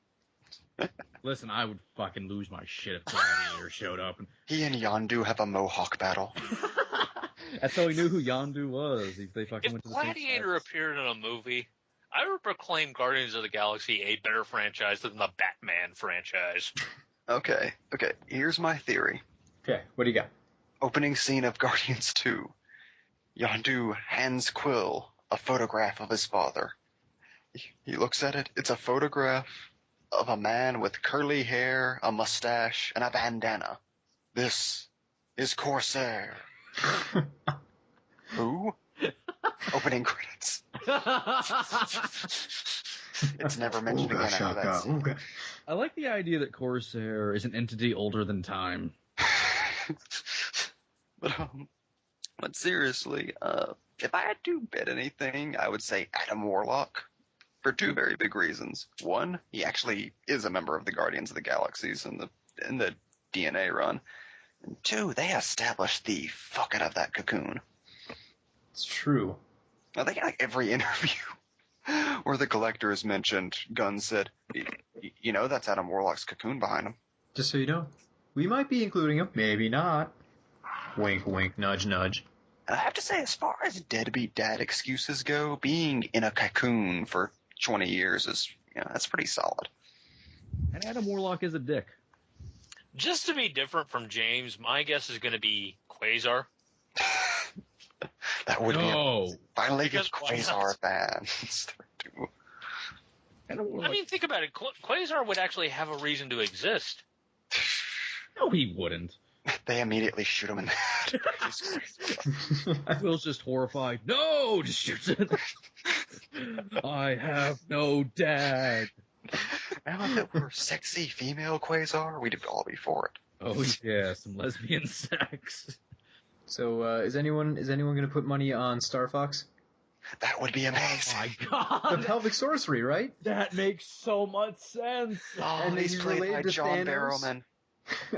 Listen, I would fucking lose my shit if Gladiator showed up. He and Yondu have a Mohawk battle. That's how he knew who Yondu was. They fucking went to the Gladiator appeared in a movie, I would proclaim Guardians of the Galaxy a better franchise than the Batman franchise. Okay. Here's my theory. Okay, what do you got? Opening scene of Guardians 2. Yondu hands Quill a photograph of his father. He looks at it. It's a photograph of a man with curly hair, a mustache, and a bandana. This is Corsair. Who? Opening credits. It's never mentioned again after that scene. I like the idea that Corsair is an entity older than time. But seriously, if I had to bet anything, I would say Adam Warlock. For two very big reasons. One, he actually is a member of the Guardians of the Galaxies in the DNA run. And two, they established the fuck out of that cocoon. It's true. I think like every interview where the Collector is mentioned, Gunn said, you know that's Adam Warlock's cocoon behind him. Just so you know, we might be including him, maybe not. Wink, wink, nudge, nudge. And I have to say, as far as deadbeat dad excuses go, being in a cocoon for 20 years is, that's pretty solid. And Adam Warlock is a dick. Just to be different from James, my guess is going to be Quasar. That would be finally get Quasar fans. I mean, think about it. Quasar would actually have a reason to exist. No, he wouldn't. They immediately shoot him in the head. Will's just horrified. No! Just shoots it. I have no dad. Now if it were sexy female Quasar, we'd all be for it. Oh yeah, some lesbian sex. So, is anyone going to put money on Star Fox? That would be amazing. Oh my The god! pelvic sorcery, right? That makes so much sense. Oh, And he's played by related to John Thanos? Barrowman.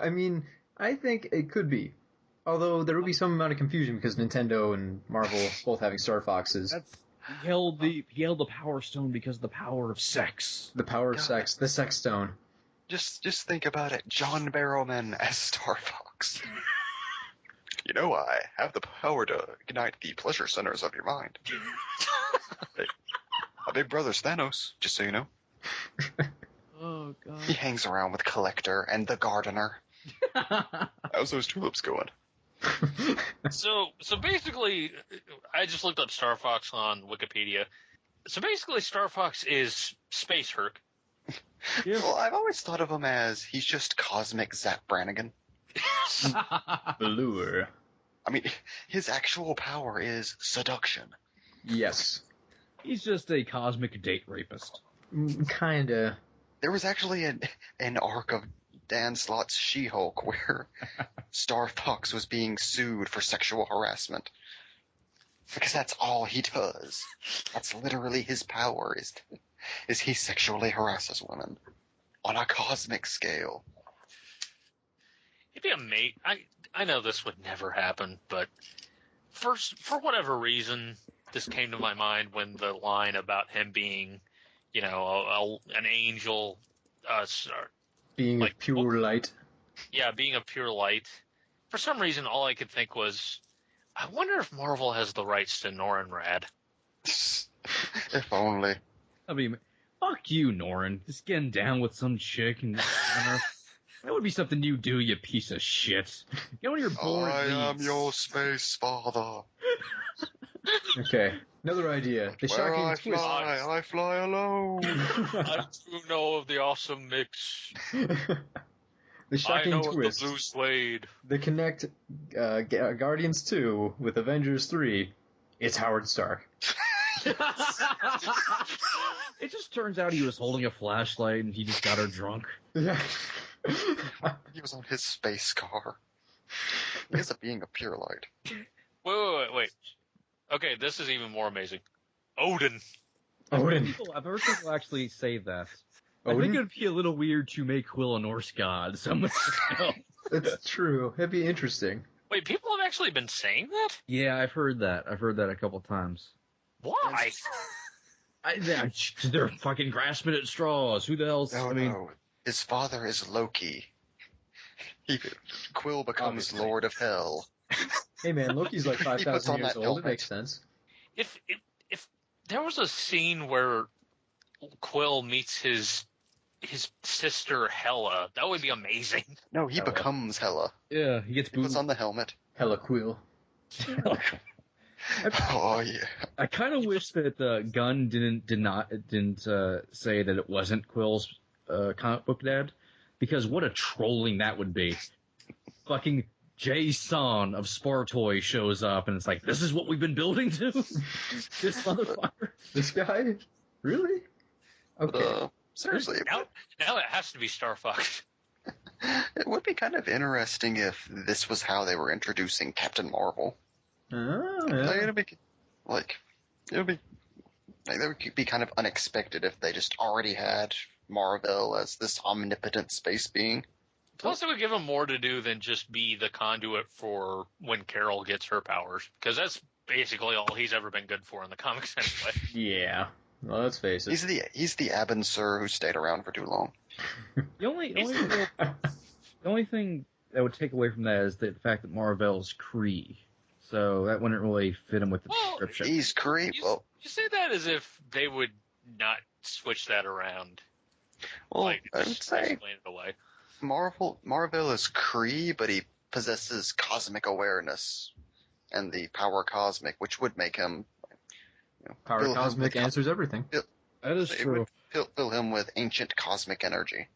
I mean, I think it could be. Although there would be some amount of confusion because Nintendo and Marvel both having Star Foxes. He held the Power Stone because of the power of sex. The power of sex, the sex stone. Just think about it. John Barrowman as Star Fox. You know, I have the power to ignite the pleasure centers of your mind. Hey, my big brother's Thanos, just so you know. Oh god. He hangs around with Collector and the Gardener. How's those tulips going? So basically, I just looked up Star Fox on Wikipedia. So basically, Star Fox is Space Herc. Yeah. Well, I've always thought of him as he's just cosmic Zap Brannigan. The lure. I mean, his actual power is seduction. Yes. He's just a cosmic date rapist. Kinda. There was actually an arc of Dan Slott's She-Hulk where Star Fox was being sued for sexual harassment. Because that's all he does. That's literally his power, is he sexually harasses women. On a cosmic scale. He'd be a mate. I know this would never happen, but for whatever reason, this came to my mind when the line about him being, you know, an angel, Being like, a pure light. yeah, being a pure light. For some reason, all I could think was, I wonder if Marvel has the rights to Norrin Rad. If only. I mean, fuck you, Norin. Just getting down with some chick and that would be something you do, you piece of shit. Get on your board. I am leads. your space father. Okay. Another idea. The Where shocking I twist. fly, I fly alone. I do know of the awesome mix. The I shocking know of twist. the blue suede. They connect Guardians 2 with Avengers 3. It's Howard Stark. It just turns out he was holding a flashlight and he just got her drunk. Yeah. He was on his space car. He is being a pure light. Wait. Okay, this is even more amazing. Odin. Odin. I've heard people actually say that. I Odin? think it'd be a little weird to make Quill a Norse god. Someone else. It's true. It'd be interesting. Wait, people have actually been saying that? Yeah, I've heard that. I've heard that a couple times. Why? They're fucking grasping at straws. Who the hell's... No. His father is Loki. Quill becomes Obviously. Lord of Hell. Hey man, Loki's like He puts 5,000 on years that old. It helmet. makes sense. If there was a scene where Quill meets his sister Hela, that would be amazing. No, he Hela. becomes Hela. Yeah, he gets He puts booed. on the helmet. Hella Quill. Oh yeah. I kind of wish that Gunn didn't say that it wasn't Quill's comic book dad, because what a trolling that would be. Fucking Jay-Son of Spartoy shows up and it's like, this is what we've been building to? This motherfucker? This guy? Really? Okay. But, seriously, Now it has to be Star Fox. it would be kind of interesting if this was how they were introducing Captain Marvel. Oh, yeah. Like, that would be kind of unexpected if they just already had Marvel as this omnipotent space being. Plus, it would give him more to do than just be the conduit for when Carol gets her powers, because that's basically all he's ever been good for in the comics anyway. Yeah. Well, let's face it. He's the Abin Sur who stayed around for too long. The only thing that would take away from that is the fact that Marvel's Kree. So that wouldn't really fit him with the description. He's Kree. Well, You say that as if they would not switch that around. I would just say explain it away. Marvel is Kree, but he possesses cosmic awareness and the power cosmic, which would make him Power fill him Cosmic with answers everything. That is It true. would fill him with ancient cosmic energy.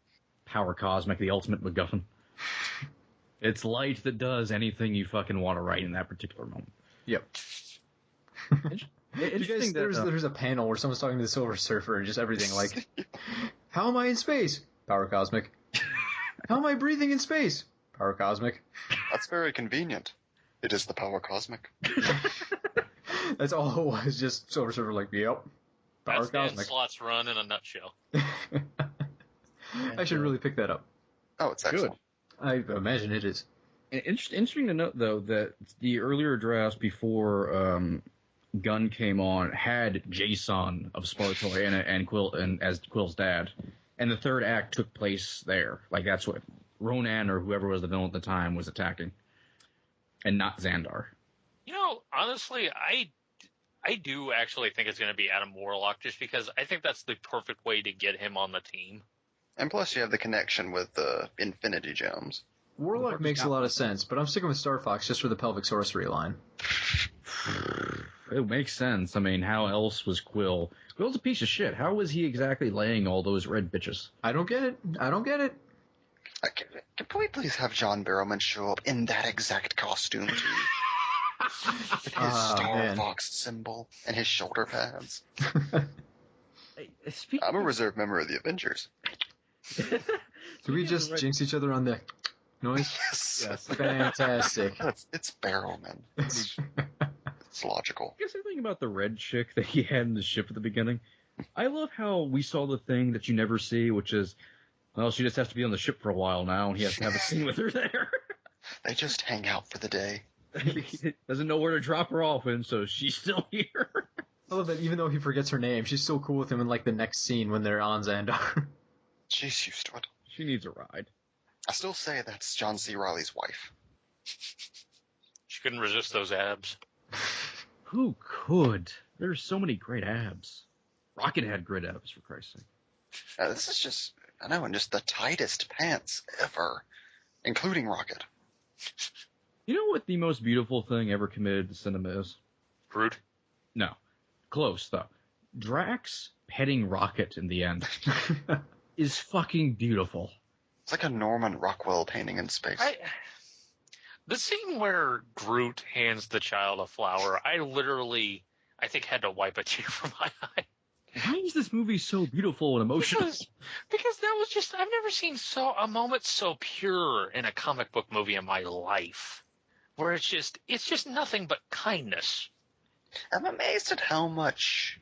Power Cosmic, the ultimate MacGuffin. It's light that does anything you fucking want to write in that particular moment. Yep. Interesting that, there's a panel where someone's talking to the Silver Surfer and just everything like How am I in space? Power cosmic. How am I breathing in space? Power cosmic. That's very convenient. It is the power cosmic. That's all it was, just Silver Surfer like, yep. Power That's Dan cosmic. Slott's run in a nutshell. I should really pick that up. Oh, it's excellent. I imagine it is. Interesting to note, though, that the earlier drafts before Gunn came on had Jason of Spartoy and Quill and as Quill's dad, and the third act took place there. Like that's what Ronan or whoever was the villain at the time was attacking, and not Xandar. You know, honestly, I do actually think it's going to be Adam Warlock, just because I think that's the perfect way to get him on the team. And plus, you have the connection with Infinity Gems. Warlock makes a lot of sense, but I'm sticking with Star Fox just for the pelvic sorcery line. It makes sense. I mean, how else was Quill? Quill's a piece of shit. How was he exactly laying all those red bitches? I don't get it. Can we please have John Barrowman show up in that exact costume, too? With his Star Fox symbol and his shoulder pads. I'm a reserve member of the Avengers. Do we just jinx each other on the noise? Yes. Fantastic. It's Barrowman. It's logical. I guess the thing about the red chick that he had in the ship at the beginning, I love how we saw the thing that you never see, which is, well, she just has to be on the ship for a while now, and he has to have a scene with her there. They just hang out for the day. He doesn't know where to drop her off in, so she's still here. I love that even though he forgets her name, she's so cool with him in like the next scene when they're on Xandar. She's used to it. She needs a ride. I still say that's John C. Reilly's wife. She couldn't resist those abs. Who could? There's so many great abs. Rocket had great abs, for Christ's sake. This is just, I know, and just the tightest pants ever, including Rocket. You know what the most beautiful thing ever committed to cinema is? Groot? No. Close, though. Drax petting Rocket in the end is fucking beautiful. It's like a Norman Rockwell painting in space. The scene where Groot hands the child a flower, I think had to wipe a tear from my eye. Why is this movie so beautiful and emotional? Because that was just, I've never seen a moment so pure in a comic book movie in my life. Where it's just nothing but kindness. I'm amazed at how much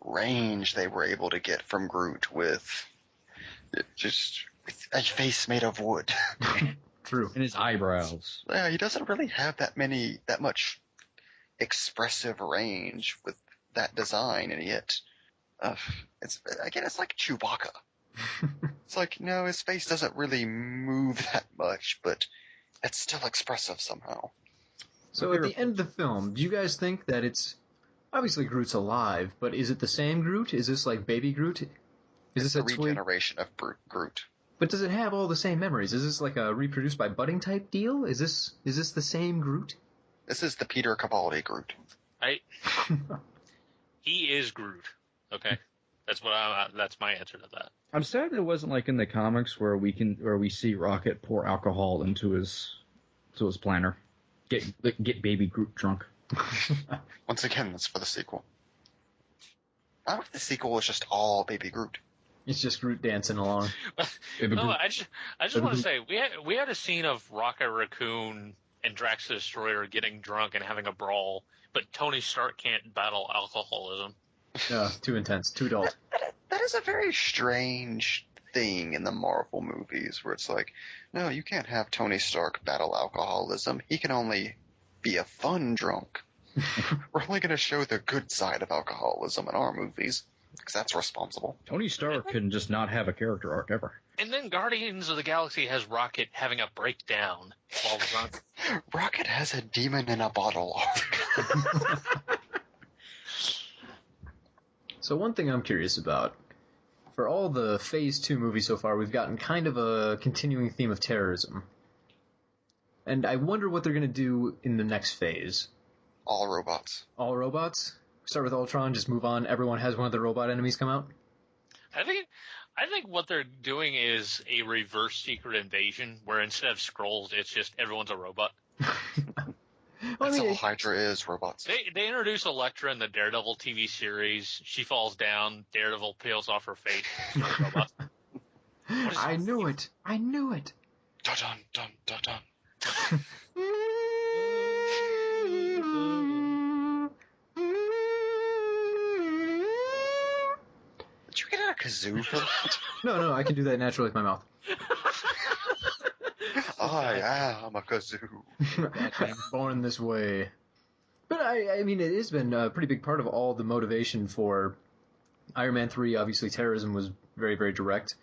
range they were able to get from Groot with a face made of wood. True. And his eyebrows. Yeah, he doesn't really have that much expressive range with that design, and yet, it's like Chewbacca. It's like, no, his face doesn't really move that much, but it's still expressive somehow. So at the end of the film, do you guys think that it's obviously Groot's alive, but is it the same Groot? Is this like baby Groot? Is this a regeneration of Groot? But does it have all the same memories? Is this like a reproduced by budding type deal? Is this the same Groot? This is the Peter Capaldi Groot. He is Groot. Okay, that's my answer to that. I'm sad that it wasn't like in the comics where we see Rocket pour alcohol into his planner. Get baby Groot drunk. Once again, that's for the sequel. I hope the sequel is just all baby Groot. It's just Groot dancing along. No, I just want to say we had a scene of Rocket Raccoon and Drax the Destroyer getting drunk and having a brawl, but Tony Stark can't battle alcoholism. Yeah, too intense, too adult. That is a very strange thing in the Marvel movies where it's like, no, you can't have Tony Stark battle alcoholism. He can only be a fun drunk. We're only going to show the good side of alcoholism in our movies because that's responsible. Tony Stark can just not have a character arc ever. And then Guardians of the Galaxy has Rocket having a breakdown while drunk. Rocket has a demon in a bottle arc. So one thing I'm curious about, for all the Phase 2 movies so far, we've gotten kind of a continuing theme of terrorism. And I wonder what they're going to do in the next phase. All robots. All robots? Start with Ultron, just move on, everyone has one of the robot enemies come out? I think what they're doing is a reverse secret invasion, where instead of Skrulls, it's just everyone's a robot. That's all Hydra is, robots. They introduce Elektra in the Daredevil TV series. She falls down. Daredevil peels off her face. Robots. I knew it. I knew it. Dun dun dun dun. Did you get a kazoo for that? No, I can do that naturally with my mouth. I am a kazoo. Born this way. But I mean, it has been a pretty big part of all the motivation for Iron Man 3. Obviously, terrorism was very, very direct.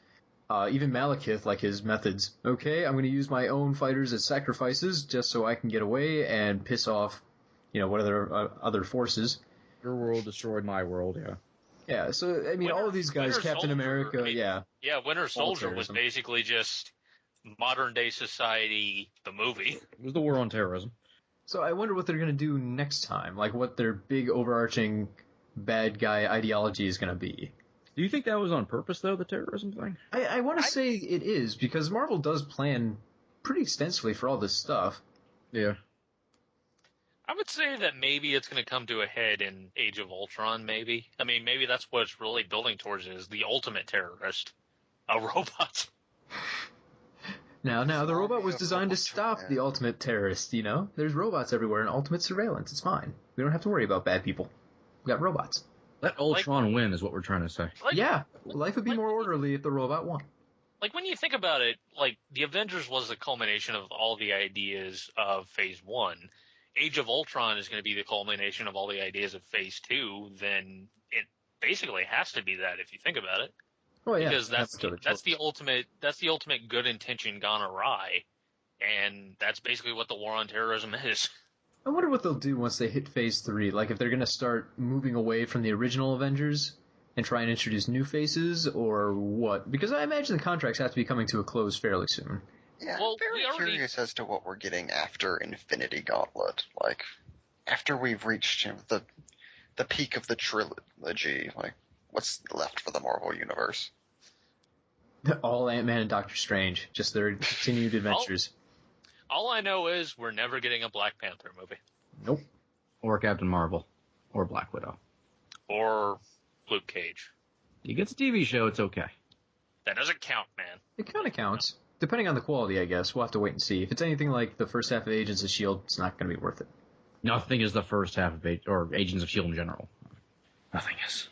Even Malekith, like his methods. Okay, I'm going to use my own fighters as sacrifices just so I can get away and piss off, what other forces. Your world destroyed my world, yeah. Yeah, so, I mean, all of these guys, Captain America, yeah. Yeah, Winter Soldier was basically just modern day society, the movie. It was the war on terrorism. So I wonder what they're going to do next time, like what their big overarching bad guy ideology is going to be. Do you think that was on purpose, though, the terrorism thing? I want to say it is, because Marvel does plan pretty extensively for all this stuff. Yeah. I would say that maybe it's going to come to a head in Age of Ultron, maybe. I mean, maybe that's what it's really building towards is the ultimate terrorist. A robot. Now, the robot was designed to stop the ultimate terrorist, There's robots everywhere and ultimate surveillance. It's fine. We don't have to worry about bad people. We got robots. Let Ultron win is what we're trying to say. Yeah, life would be more orderly if the robot won. Like, when you think about it, like, the Avengers was the culmination of all the ideas of Phase 1. Age of Ultron is going to be the culmination of all the ideas of Phase 2, then it basically has to be that if you think about it. Oh yeah, because that's the ultimate good intention gone awry, and that's basically what the war on terrorism is. I wonder what they'll do once they hit Phase 3, like if they're going to start moving away from the original Avengers and try and introduce new faces, or what? Because I imagine the contracts have to be coming to a close fairly soon. Yeah, I'm very curious as to what we're getting after Infinity Gauntlet. Like, after we've reached the peak of the trilogy, like, what's left for the Marvel Universe? All Ant-Man and Doctor Strange, just their continued adventures. All I know is we're never getting a Black Panther movie. Nope. Or Captain Marvel. Or Black Widow. Or Luke Cage. He gets a TV show, it's okay. That doesn't count, man. It kind of counts. Depending on the quality, I guess. We'll have to wait and see. If it's anything like the first half of Agents of S.H.I.E.L.D., it's not going to be worth it. Nothing is the first half of or Agents of S.H.I.E.L.D. in general. Nothing is.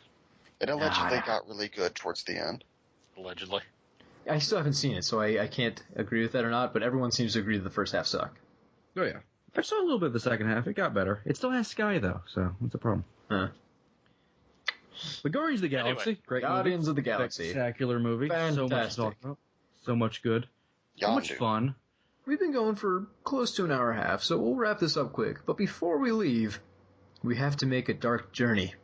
It allegedly got really good towards the end. Allegedly. I still haven't seen it, so I can't agree with that or not, but everyone seems to agree that the first half sucked. Oh, yeah. I saw a little bit of the second half. It got better. It still has Sky, though, so what's the problem? Huh. But Guardians of the Galaxy, Anyway, great Guardians movie. of the Galaxy. Spectacular movie. Fantastic. So much to talk about. So much good. So much fun. We've been going for close to an hour and a half, so we'll wrap this up quick. But before we leave, we have to make a dark journey.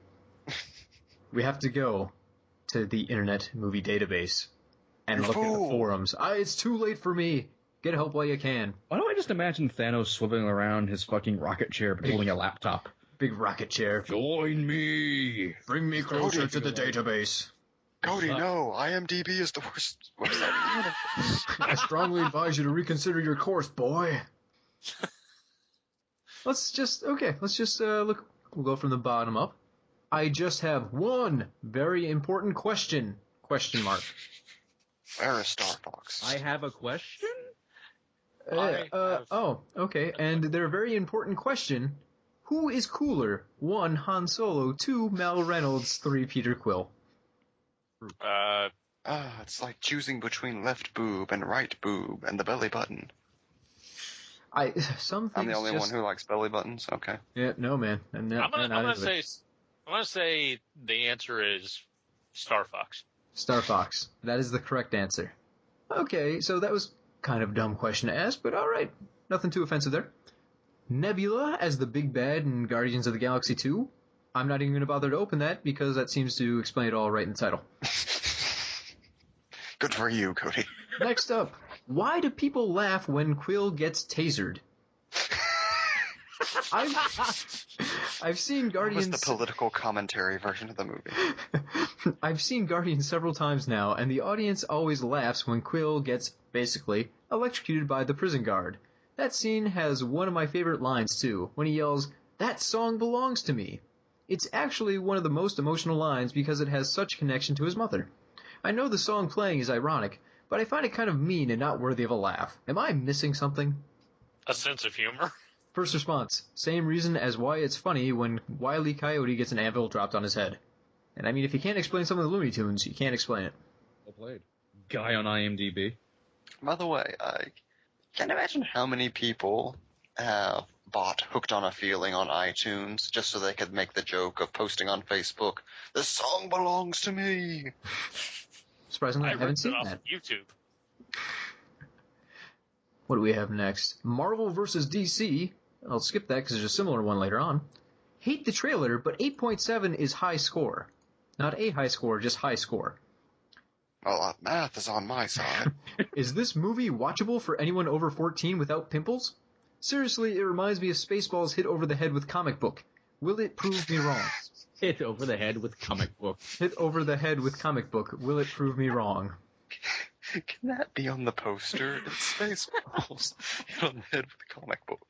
We have to go to the Internet Movie Database and look at the forums. It's too late for me. Get help while you can. Why don't I just imagine Thanos swiveling around his fucking rocket chair but holding a laptop? Big rocket chair. Join me. Bring me closer to the database. Cody, no. IMDb is the worst website in the universe. I strongly advise you to reconsider your course, boy. Let's just look. We'll go from the bottom up. I just have one very important question. Question mark. Where is Star Fox? I have a question? Oh, okay. And their very important question: who is cooler? 1. Han Solo. 2. Mal Reynolds. 3. Peter Quill. It's like choosing between left boob and right boob and the belly button. I'm the only one who likes belly buttons. Okay. Yeah, no, man. I'm gonna say the answer is Star Fox. Star Fox. That is the correct answer. Okay, so that was kind of a dumb question to ask, but all right, nothing too offensive there. Nebula as the big bad in Guardians of the Galaxy 2. I'm not even going to bother to open that because that seems to explain it all right in the title. Good for you, Cody. Next up, why do people laugh when Quill gets tasered? I've seen Guardians... What was the political commentary version of the movie? I've seen Guardians several times now, and the audience always laughs when Quill gets, basically, electrocuted by the prison guard. That scene has one of my favorite lines, too, when he yells, "That song belongs to me." It's actually one of the most emotional lines because it has such connection to his mother. I know the song playing is ironic, but but I find it kind of mean and not worthy of a laugh. Am I missing something? A sense of humor. First response, same reason as why it's funny when Wile E. Coyote gets an anvil dropped on his head. And I mean, if you can't explain some of the Looney Tunes, you can't explain it. Well played. Guy on IMDb. By the way, I can't imagine how many people have bought Hooked on a Feeling on iTunes just so they could make the joke of posting on Facebook, "This song belongs to me." Surprisingly, I haven't ripped it seen off that. of YouTube. What do we have next? Marvel vs. DC. I'll skip that because there's a similar one later on. Hate the trailer, but 8.7 is high score. Not a high score, just high score. Well, math is on my side. Is this movie watchable for anyone over 14 without pimples? Seriously, it reminds me of Spaceballs hit over the head with comic book. Will it prove me wrong? Hit over the head with comic book. Hit over the head with comic book. Will it prove me wrong? Can that be on the poster? It's Spaceballs hit on the head with the comic book.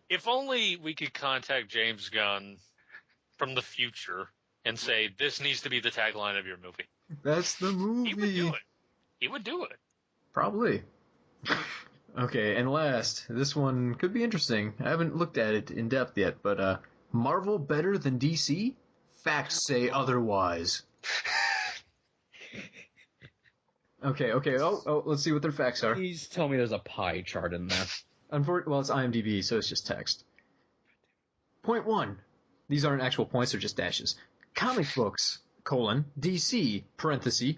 If only we could contact James Gunn from the future and say, this needs to be the tagline of your movie. That's the movie. He would do it. He would do it. Probably. Okay, and last, this one could be interesting. I haven't looked at it in depth yet, but Marvel better than DC? Facts say otherwise. Okay. Oh, let's see what their facts are. Please tell me there's a pie chart in there. Well, it's IMDb, so it's just text. Point 1. These aren't actual points, they're just dashes. Comic books, DC, parenthesis.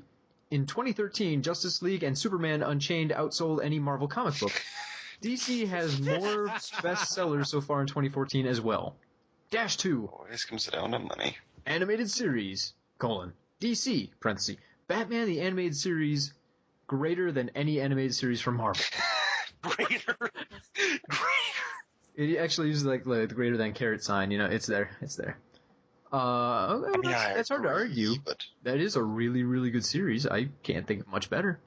In 2013, Justice League and Superman Unchained outsold any Marvel comic book. DC has more bestsellers so far in 2014 as well. Dash 2. Always comes down to money. Animated series, DC, parenthesis. Batman the Animated Series, greater than any animated series from Marvel. Greater. It actually uses like the greater than caret sign, it's there. That's hard to argue. But That is a really, really good series. I can't think of much better.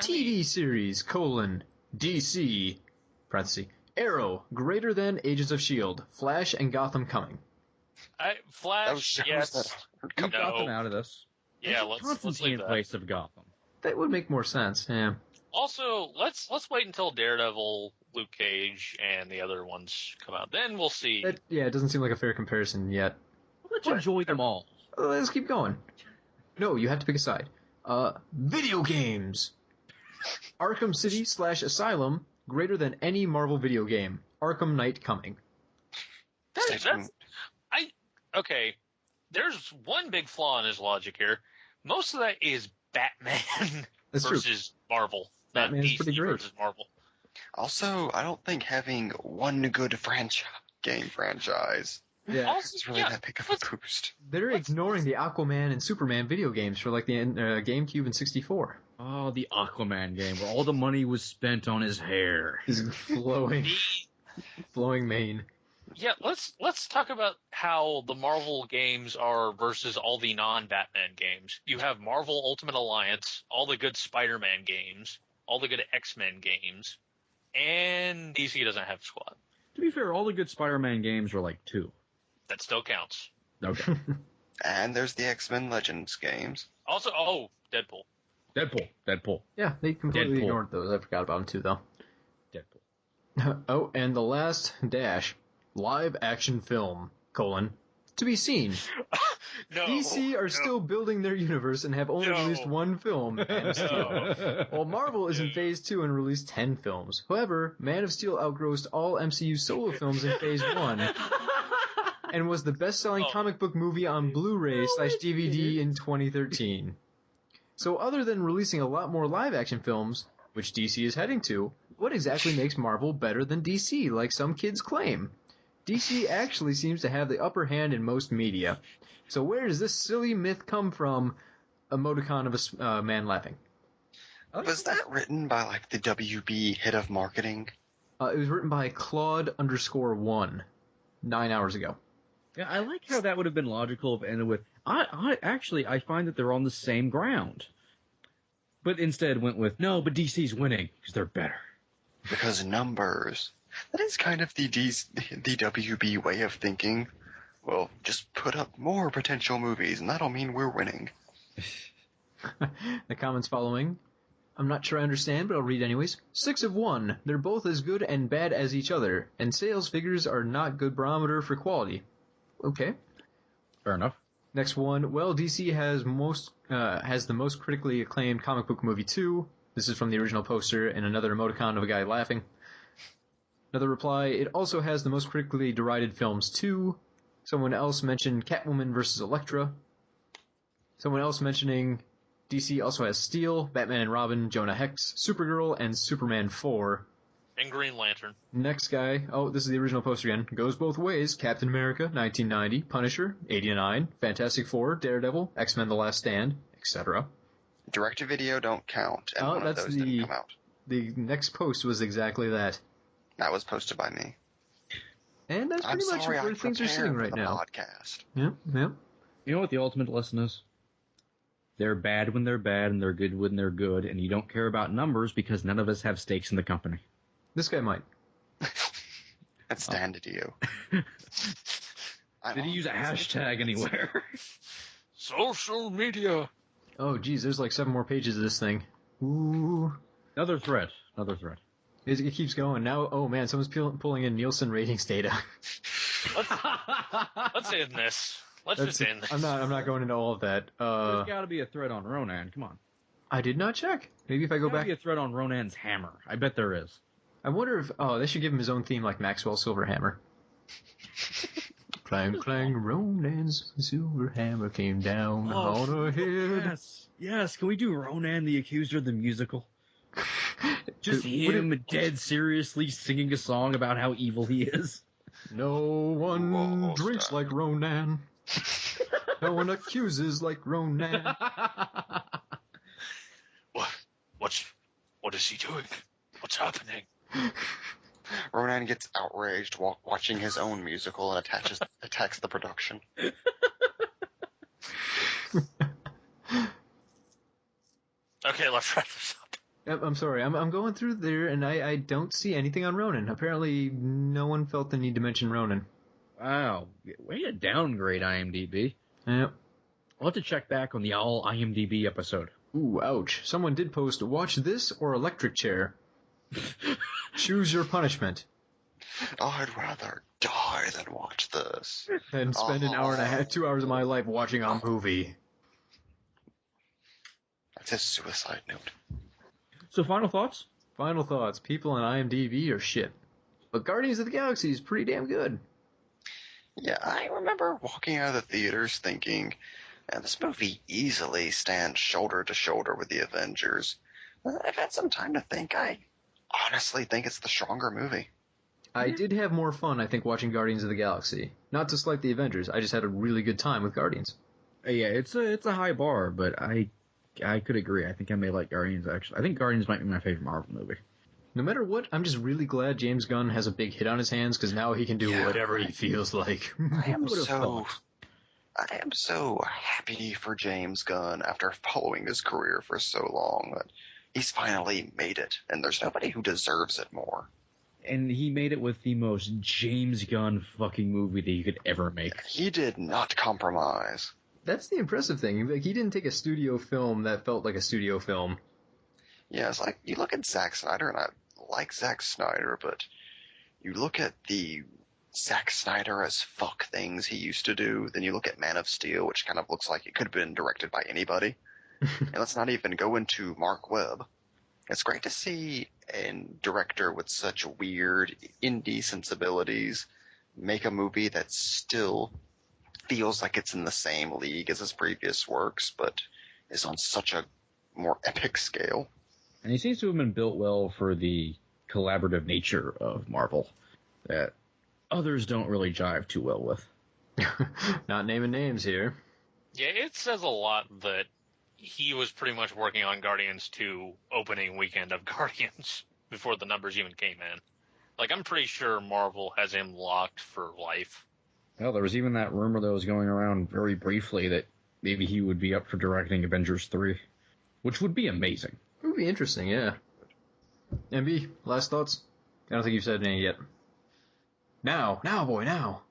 TV series, DC, parenthesis. Arrow, greater than Agents of S.H.I.E.L.D., Flash and Gotham coming. Flash, yes. Keep Gotham out of this. Yeah, let's leave in that. place of Gotham. That would make more sense, yeah. Also, let's wait until Daredevil, Luke Cage, and the other ones come out. Then we'll see. It doesn't seem like a fair comparison yet. Let's enjoy them all. Let's keep going. No, you have to pick a side. Video games. Arkham City / Asylum, greater than any Marvel video game. Arkham Knight coming. Okay, there's one big flaw in his logic here. Most of that is Batman versus Marvel. Batman's DC pretty great. versus Marvel. also, I don't think having one good game franchise Yeah. is really that big of a boost. They're ignoring the Aquaman and Superman video games for like the GameCube and 64. Oh, the Aquaman game where all the money was spent on his hair. His flowing mane. Yeah, let's talk about how the Marvel games are versus all the non-Batman games. You have Marvel Ultimate Alliance, all the good Spider-Man games, all the good X-Men games, and DC doesn't have a squad. To be fair, all the good Spider-Man games are like 2. That still counts. Okay. And there's the X-Men Legends games. Also, Deadpool. Deadpool. Yeah, they completely Deadpool. ignored those. I forgot about them too, though. Deadpool. Oh, and the last dash. Live action film, to be seen. No. DC are still building their universe and have only released one film, Man of Steel. While Marvel is in Phase 2 and released 10 films. However, Man of Steel outgrossed all MCU solo films in Phase 1 and was the best-selling comic book movie on Blu-ray / DVD in 2013. So other than releasing a lot more live-action films, which DC is heading to, what exactly makes Marvel better than DC, like some kids claim? DC actually seems to have the upper hand in most media. So where does this silly myth come from? Emoticon of a man laughing. Was that written by like the WB head of marketing? It was written by Claude_1 9 hours ago. Yeah, I like how that would have been logical if it ended with, I find that they're on the same ground. But instead went with, no, but DC's winning, because they're better. Because numbers. That is kind of the WB way of thinking. Well, just put up more potential movies, and that'll mean we're winning. The comments following, I'm not sure I understand, but I'll read anyways. 6 of 1. They're both as good and bad as each other, and sales figures are not good barometer for quality. Okay. Fair enough. Next one. Well, DC has the most critically acclaimed comic book movie 2. This is from the original poster and another emoticon of a guy laughing. Another reply. It also has the most critically derided films 2. Someone else mentioned Catwoman vs. Elektra. Someone else mentioning DC also has Steel, Batman and Robin, Jonah Hex, Supergirl, and Superman 4. And Green Lantern. Next guy, this is the original poster again, goes both ways, Captain America, 1990, Punisher, 89, Fantastic Four, Daredevil, X-Men The Last Stand, etc. Direct-to-video don't count, and one of those didn't come out. The next post was exactly that. That was posted by me. And that's pretty much where things are sitting right now. Podcast. Yep. You know what the ultimate lesson is? They're bad when they're bad, and they're good when they're good, and you don't care about numbers because none of us have stakes in the company. This guy might. That's standard to you. Did he use a hashtag anywhere? Social media. Oh, geez, there's like 7 more pages of this thing. Ooh. Another thread. It keeps going. Now, oh man, someone's pulling in Nielsen ratings data. Let's end this. Let's just end this. I'm not going into all of that. There's got to be a thread on Ronan. Come on. I did not check. Maybe if I go back. There's got to be a thread on Ronan's hammer. I bet there is. I wonder if they should give him his own theme like Maxwell Silverhammer. Clang clang, Ronan's silver hammer came down on a head. Yes. Can we do Ronan the Accuser the musical? Just him dead seriously singing a song about how evil he is. No one drinks like Ronan. No one accuses like Ronan. What is he doing? What's happening? Ronan gets outraged while watching his own musical and attacks the production. Okay, let's wrap this up. I'm sorry. I'm going through there, and I don't see anything on Ronan. Apparently, no one felt the need to mention Ronan. Wow. Way to downgrade IMDb. Yep. I'll have to check back on the all IMDb episode. Ooh, ouch. Someone did post, watch this or electric chair. Choose your punishment. I'd rather die than watch this. And spend an hour and a half, 2 hours of my life watching a movie. That's a suicide note. So final thoughts? Final thoughts. People on IMDb are shit. But Guardians of the Galaxy is pretty damn good. Yeah, I remember walking out of the theaters thinking, this movie easily stands shoulder to shoulder with the Avengers. I've had some time to think. I honestly think it's the stronger movie. I did have more fun, I think, watching Guardians of the Galaxy. Not just like the Avengers. I just had a really good time with Guardians. Yeah, it's a high bar, but I could agree. I think I may like Guardians, actually. I think Guardians might be my favorite Marvel movie. No matter what, I'm just really glad James Gunn has a big hit on his hands, because now he can do whatever he feels like. I am so happy for James Gunn after following his career for so long that he's finally made it, and there's nobody who deserves it more. And he made it with the most James Gunn fucking movie that you could ever make. He did not compromise. That's the impressive thing. Like, he didn't take a studio film that felt like a studio film. Yeah, it's like, you look at Zack Snyder, and I like Zack Snyder, but you look at the Zack Snyder as fuck things he used to do, then you look at Man of Steel, which kind of looks like it could have been directed by anybody. And let's not even go into Mark Webb. It's great to see a director with such weird indie sensibilities make a movie that still feels like it's in the same league as his previous works, but is on such a more epic scale. And he seems to have been built well for the collaborative nature of Marvel that others don't really jive too well with. Not naming names here. Yeah, it says a lot that he was pretty much working on Guardians 2 opening weekend of Guardians before the numbers even came in. Like, I'm pretty sure Marvel has him locked for life. Well, there was even that rumor that was going around very briefly that maybe he would be up for directing Avengers 3, which would be amazing. It would be interesting, yeah. MB, last thoughts? I don't think you've said any yet. Now, boy, now.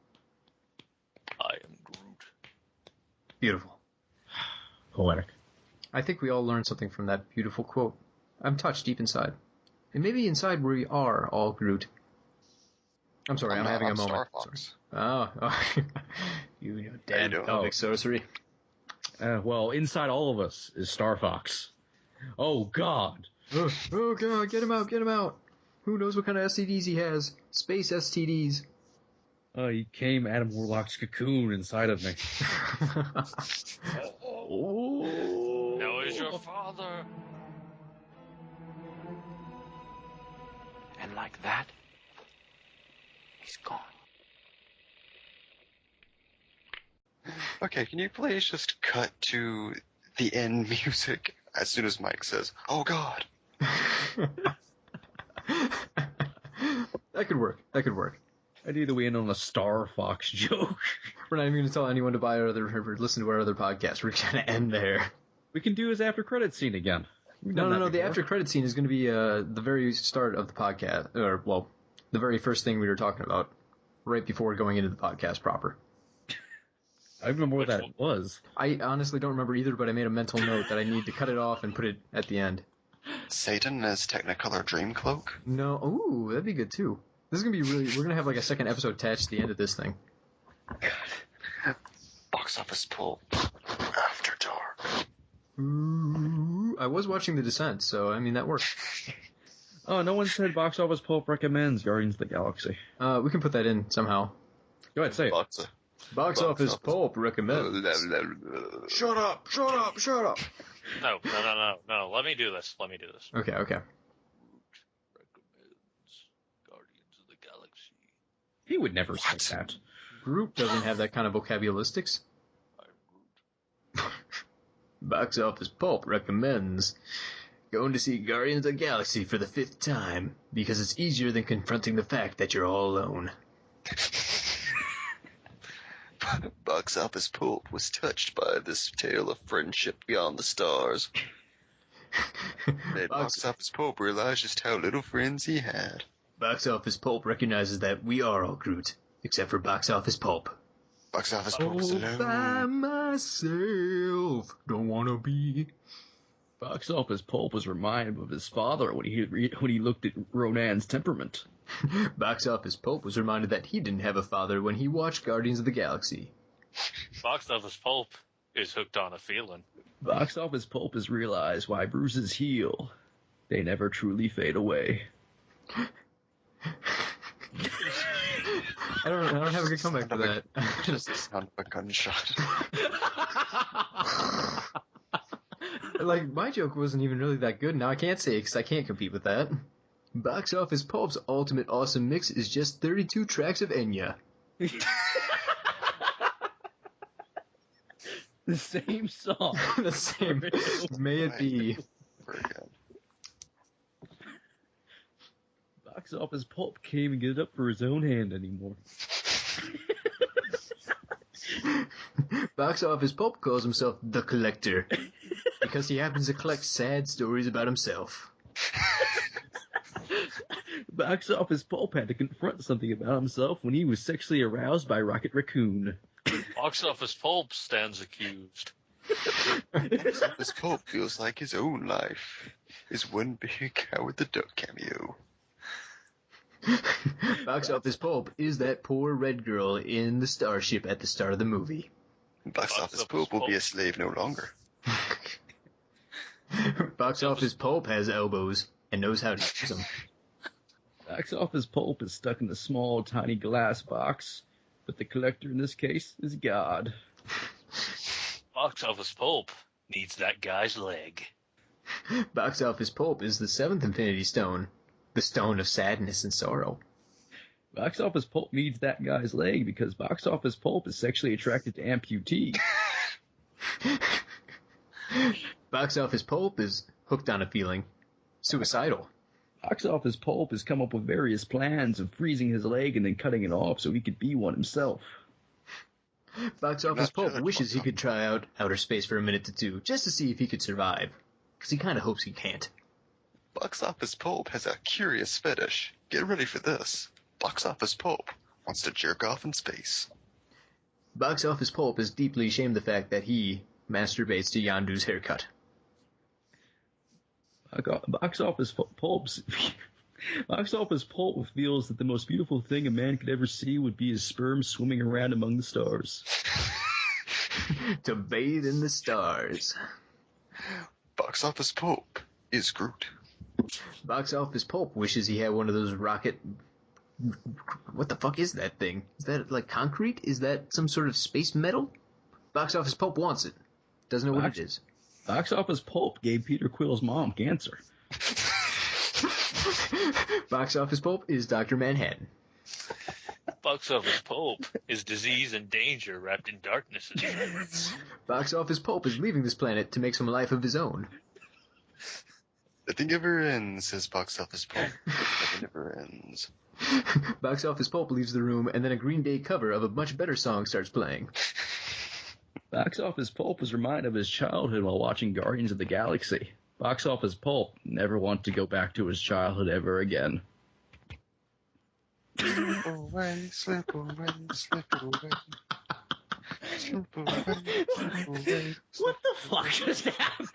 I am Groot. Beautiful. Poetic. I think we all learned something from that beautiful quote. I'm touched deep inside. And maybe inside we are all Groot. I'm sorry, I'm having a moment. Star Fox. Oh. you damn pelvic sorcery. Well, inside all of us is Star Fox. Oh, God. Oh, God, get him out. Who knows what kind of STDs he has? Space STDs. He came Adam Warlock's cocoon inside of me. Now is your father. And like that, he's gone. Okay, can you please just cut to the end music as soon as Mike says, "Oh God"? That could work. I need to win on a Star Fox joke. We're not even going to tell anyone to buy our other or listen to our other podcast. We're going to end there. We can do his after credit scene again. No. The after credit scene is going to be the very start of the podcast, or well, the very first thing we were talking about, right before going into the podcast proper. I remember what that was. I honestly don't remember either, but I made a mental note that I need to cut it off and put it at the end. Satan in his Technicolor dream cloak? No. Ooh, that'd be good too. This is going to be really... We're going to have like a second episode attached to the end of this thing. Box Office Pulp. After Dark. Ooh, I was watching The Descent, so I mean, that works. Oh, no one said Box Office Pulp recommends Guardians of the Galaxy. We can put that in somehow. Go ahead, say it. Box Office Pulp recommends. Shut up! No. Let me do this. Okay. Recommends Guardians of the Galaxy. He would never say that. Groot doesn't have that kind of vocabularistics. Box Office Pulp recommends going to see Guardians of the Galaxy for the 5th time, because it's easier than confronting the fact that you're all alone. Box Office Pulp was touched by this tale of friendship beyond the stars. Made Box Office Pulp realize just how little friends he had. Box Office Pulp recognizes that we are all Groot, except for Box Office Pulp. Box Office Pulp is alone. By myself, don't wanna be. Box Office Pulp was reminded of his father when he looked at Ronan's temperament. Box Office Pulp was reminded that he didn't have a father when he watched Guardians of the Galaxy. Box Office Pulp is hooked on a feeling. Box Office Pulp has realized why bruises heal. They never truly fade away. I don't have a good comeback for that. Just the sound of a gunshot. Like, my joke wasn't even really that good. Now I can't say it because I can't compete with that. Box Office Pulp's ultimate awesome mix is just 32 tracks of Enya. The same song. The same. May it be. Very good. Box Office Pulp can't even get it up for his own hand anymore. Box Office Pulp calls himself The Collector because he happens to collect sad stories about himself. Box Office Pulp had to confront something about himself when he was sexually aroused by Rocket Raccoon. Box Office Pulp stands accused. Box Office Pulp feels like his own life is one big Howard the Duck cameo. Box Office Pulp is that poor red girl in the starship at the start of the movie. Box Office Pulp will be a slave no longer. Box Office Pulp has elbows and knows how to use them. Box Office Pulp is stuck in a small, tiny glass box, but the collector in this case is God. Box Office Pulp needs that guy's leg. Box Office Pulp is the 7th Infinity Stone, the stone of sadness and sorrow. Box Office Pulp needs that guy's leg because Box Office Pulp is sexually attracted to amputees. Box Office Pulp is hooked on a feeling. Suicidal. Box Office Pulp has come up with various plans of freezing his leg and then cutting it off so he could be one himself. Box Office Pulp wishes he could try out outer space for a minute or two, just to see if he could survive. Because he kind of hopes he can't. Box Office Pulp has a curious fetish. Get ready for this. Box Office Pulp wants to jerk off in space. Box Office Pulp has deeply shamed the fact that he masturbates to Yondu's haircut. Box Office Pulps. Box Office Pulp feels that the most beautiful thing a man could ever see would be his sperm swimming around among the stars. To bathe in the stars. Box Office Pulp is Groot. Box Office Pulp wishes he had one of those rocket... What the fuck is that thing? Is that like concrete? Is that some sort of space metal? Box Office Pulp wants it. Doesn't know what it is. Box Office Pulp gave Peter Quill's mom cancer. Box Office Pulp is Dr. Manhattan. Box Office Pulp is disease and danger wrapped in darkness and silence. Box Office Pulp is leaving this planet to make some life of his own. Nothing never ends, says Box Office Pulp. Nothing never ends. Box Office Pulp leaves the room, and then a Green Day cover of a much better song starts playing. Box Office Pulp was reminded of his childhood while watching Guardians of the Galaxy. Box Office Pulp never want to go back to his childhood ever again. Slip away, slip away, slip away. Slip away, slip away. What the fuck just happened?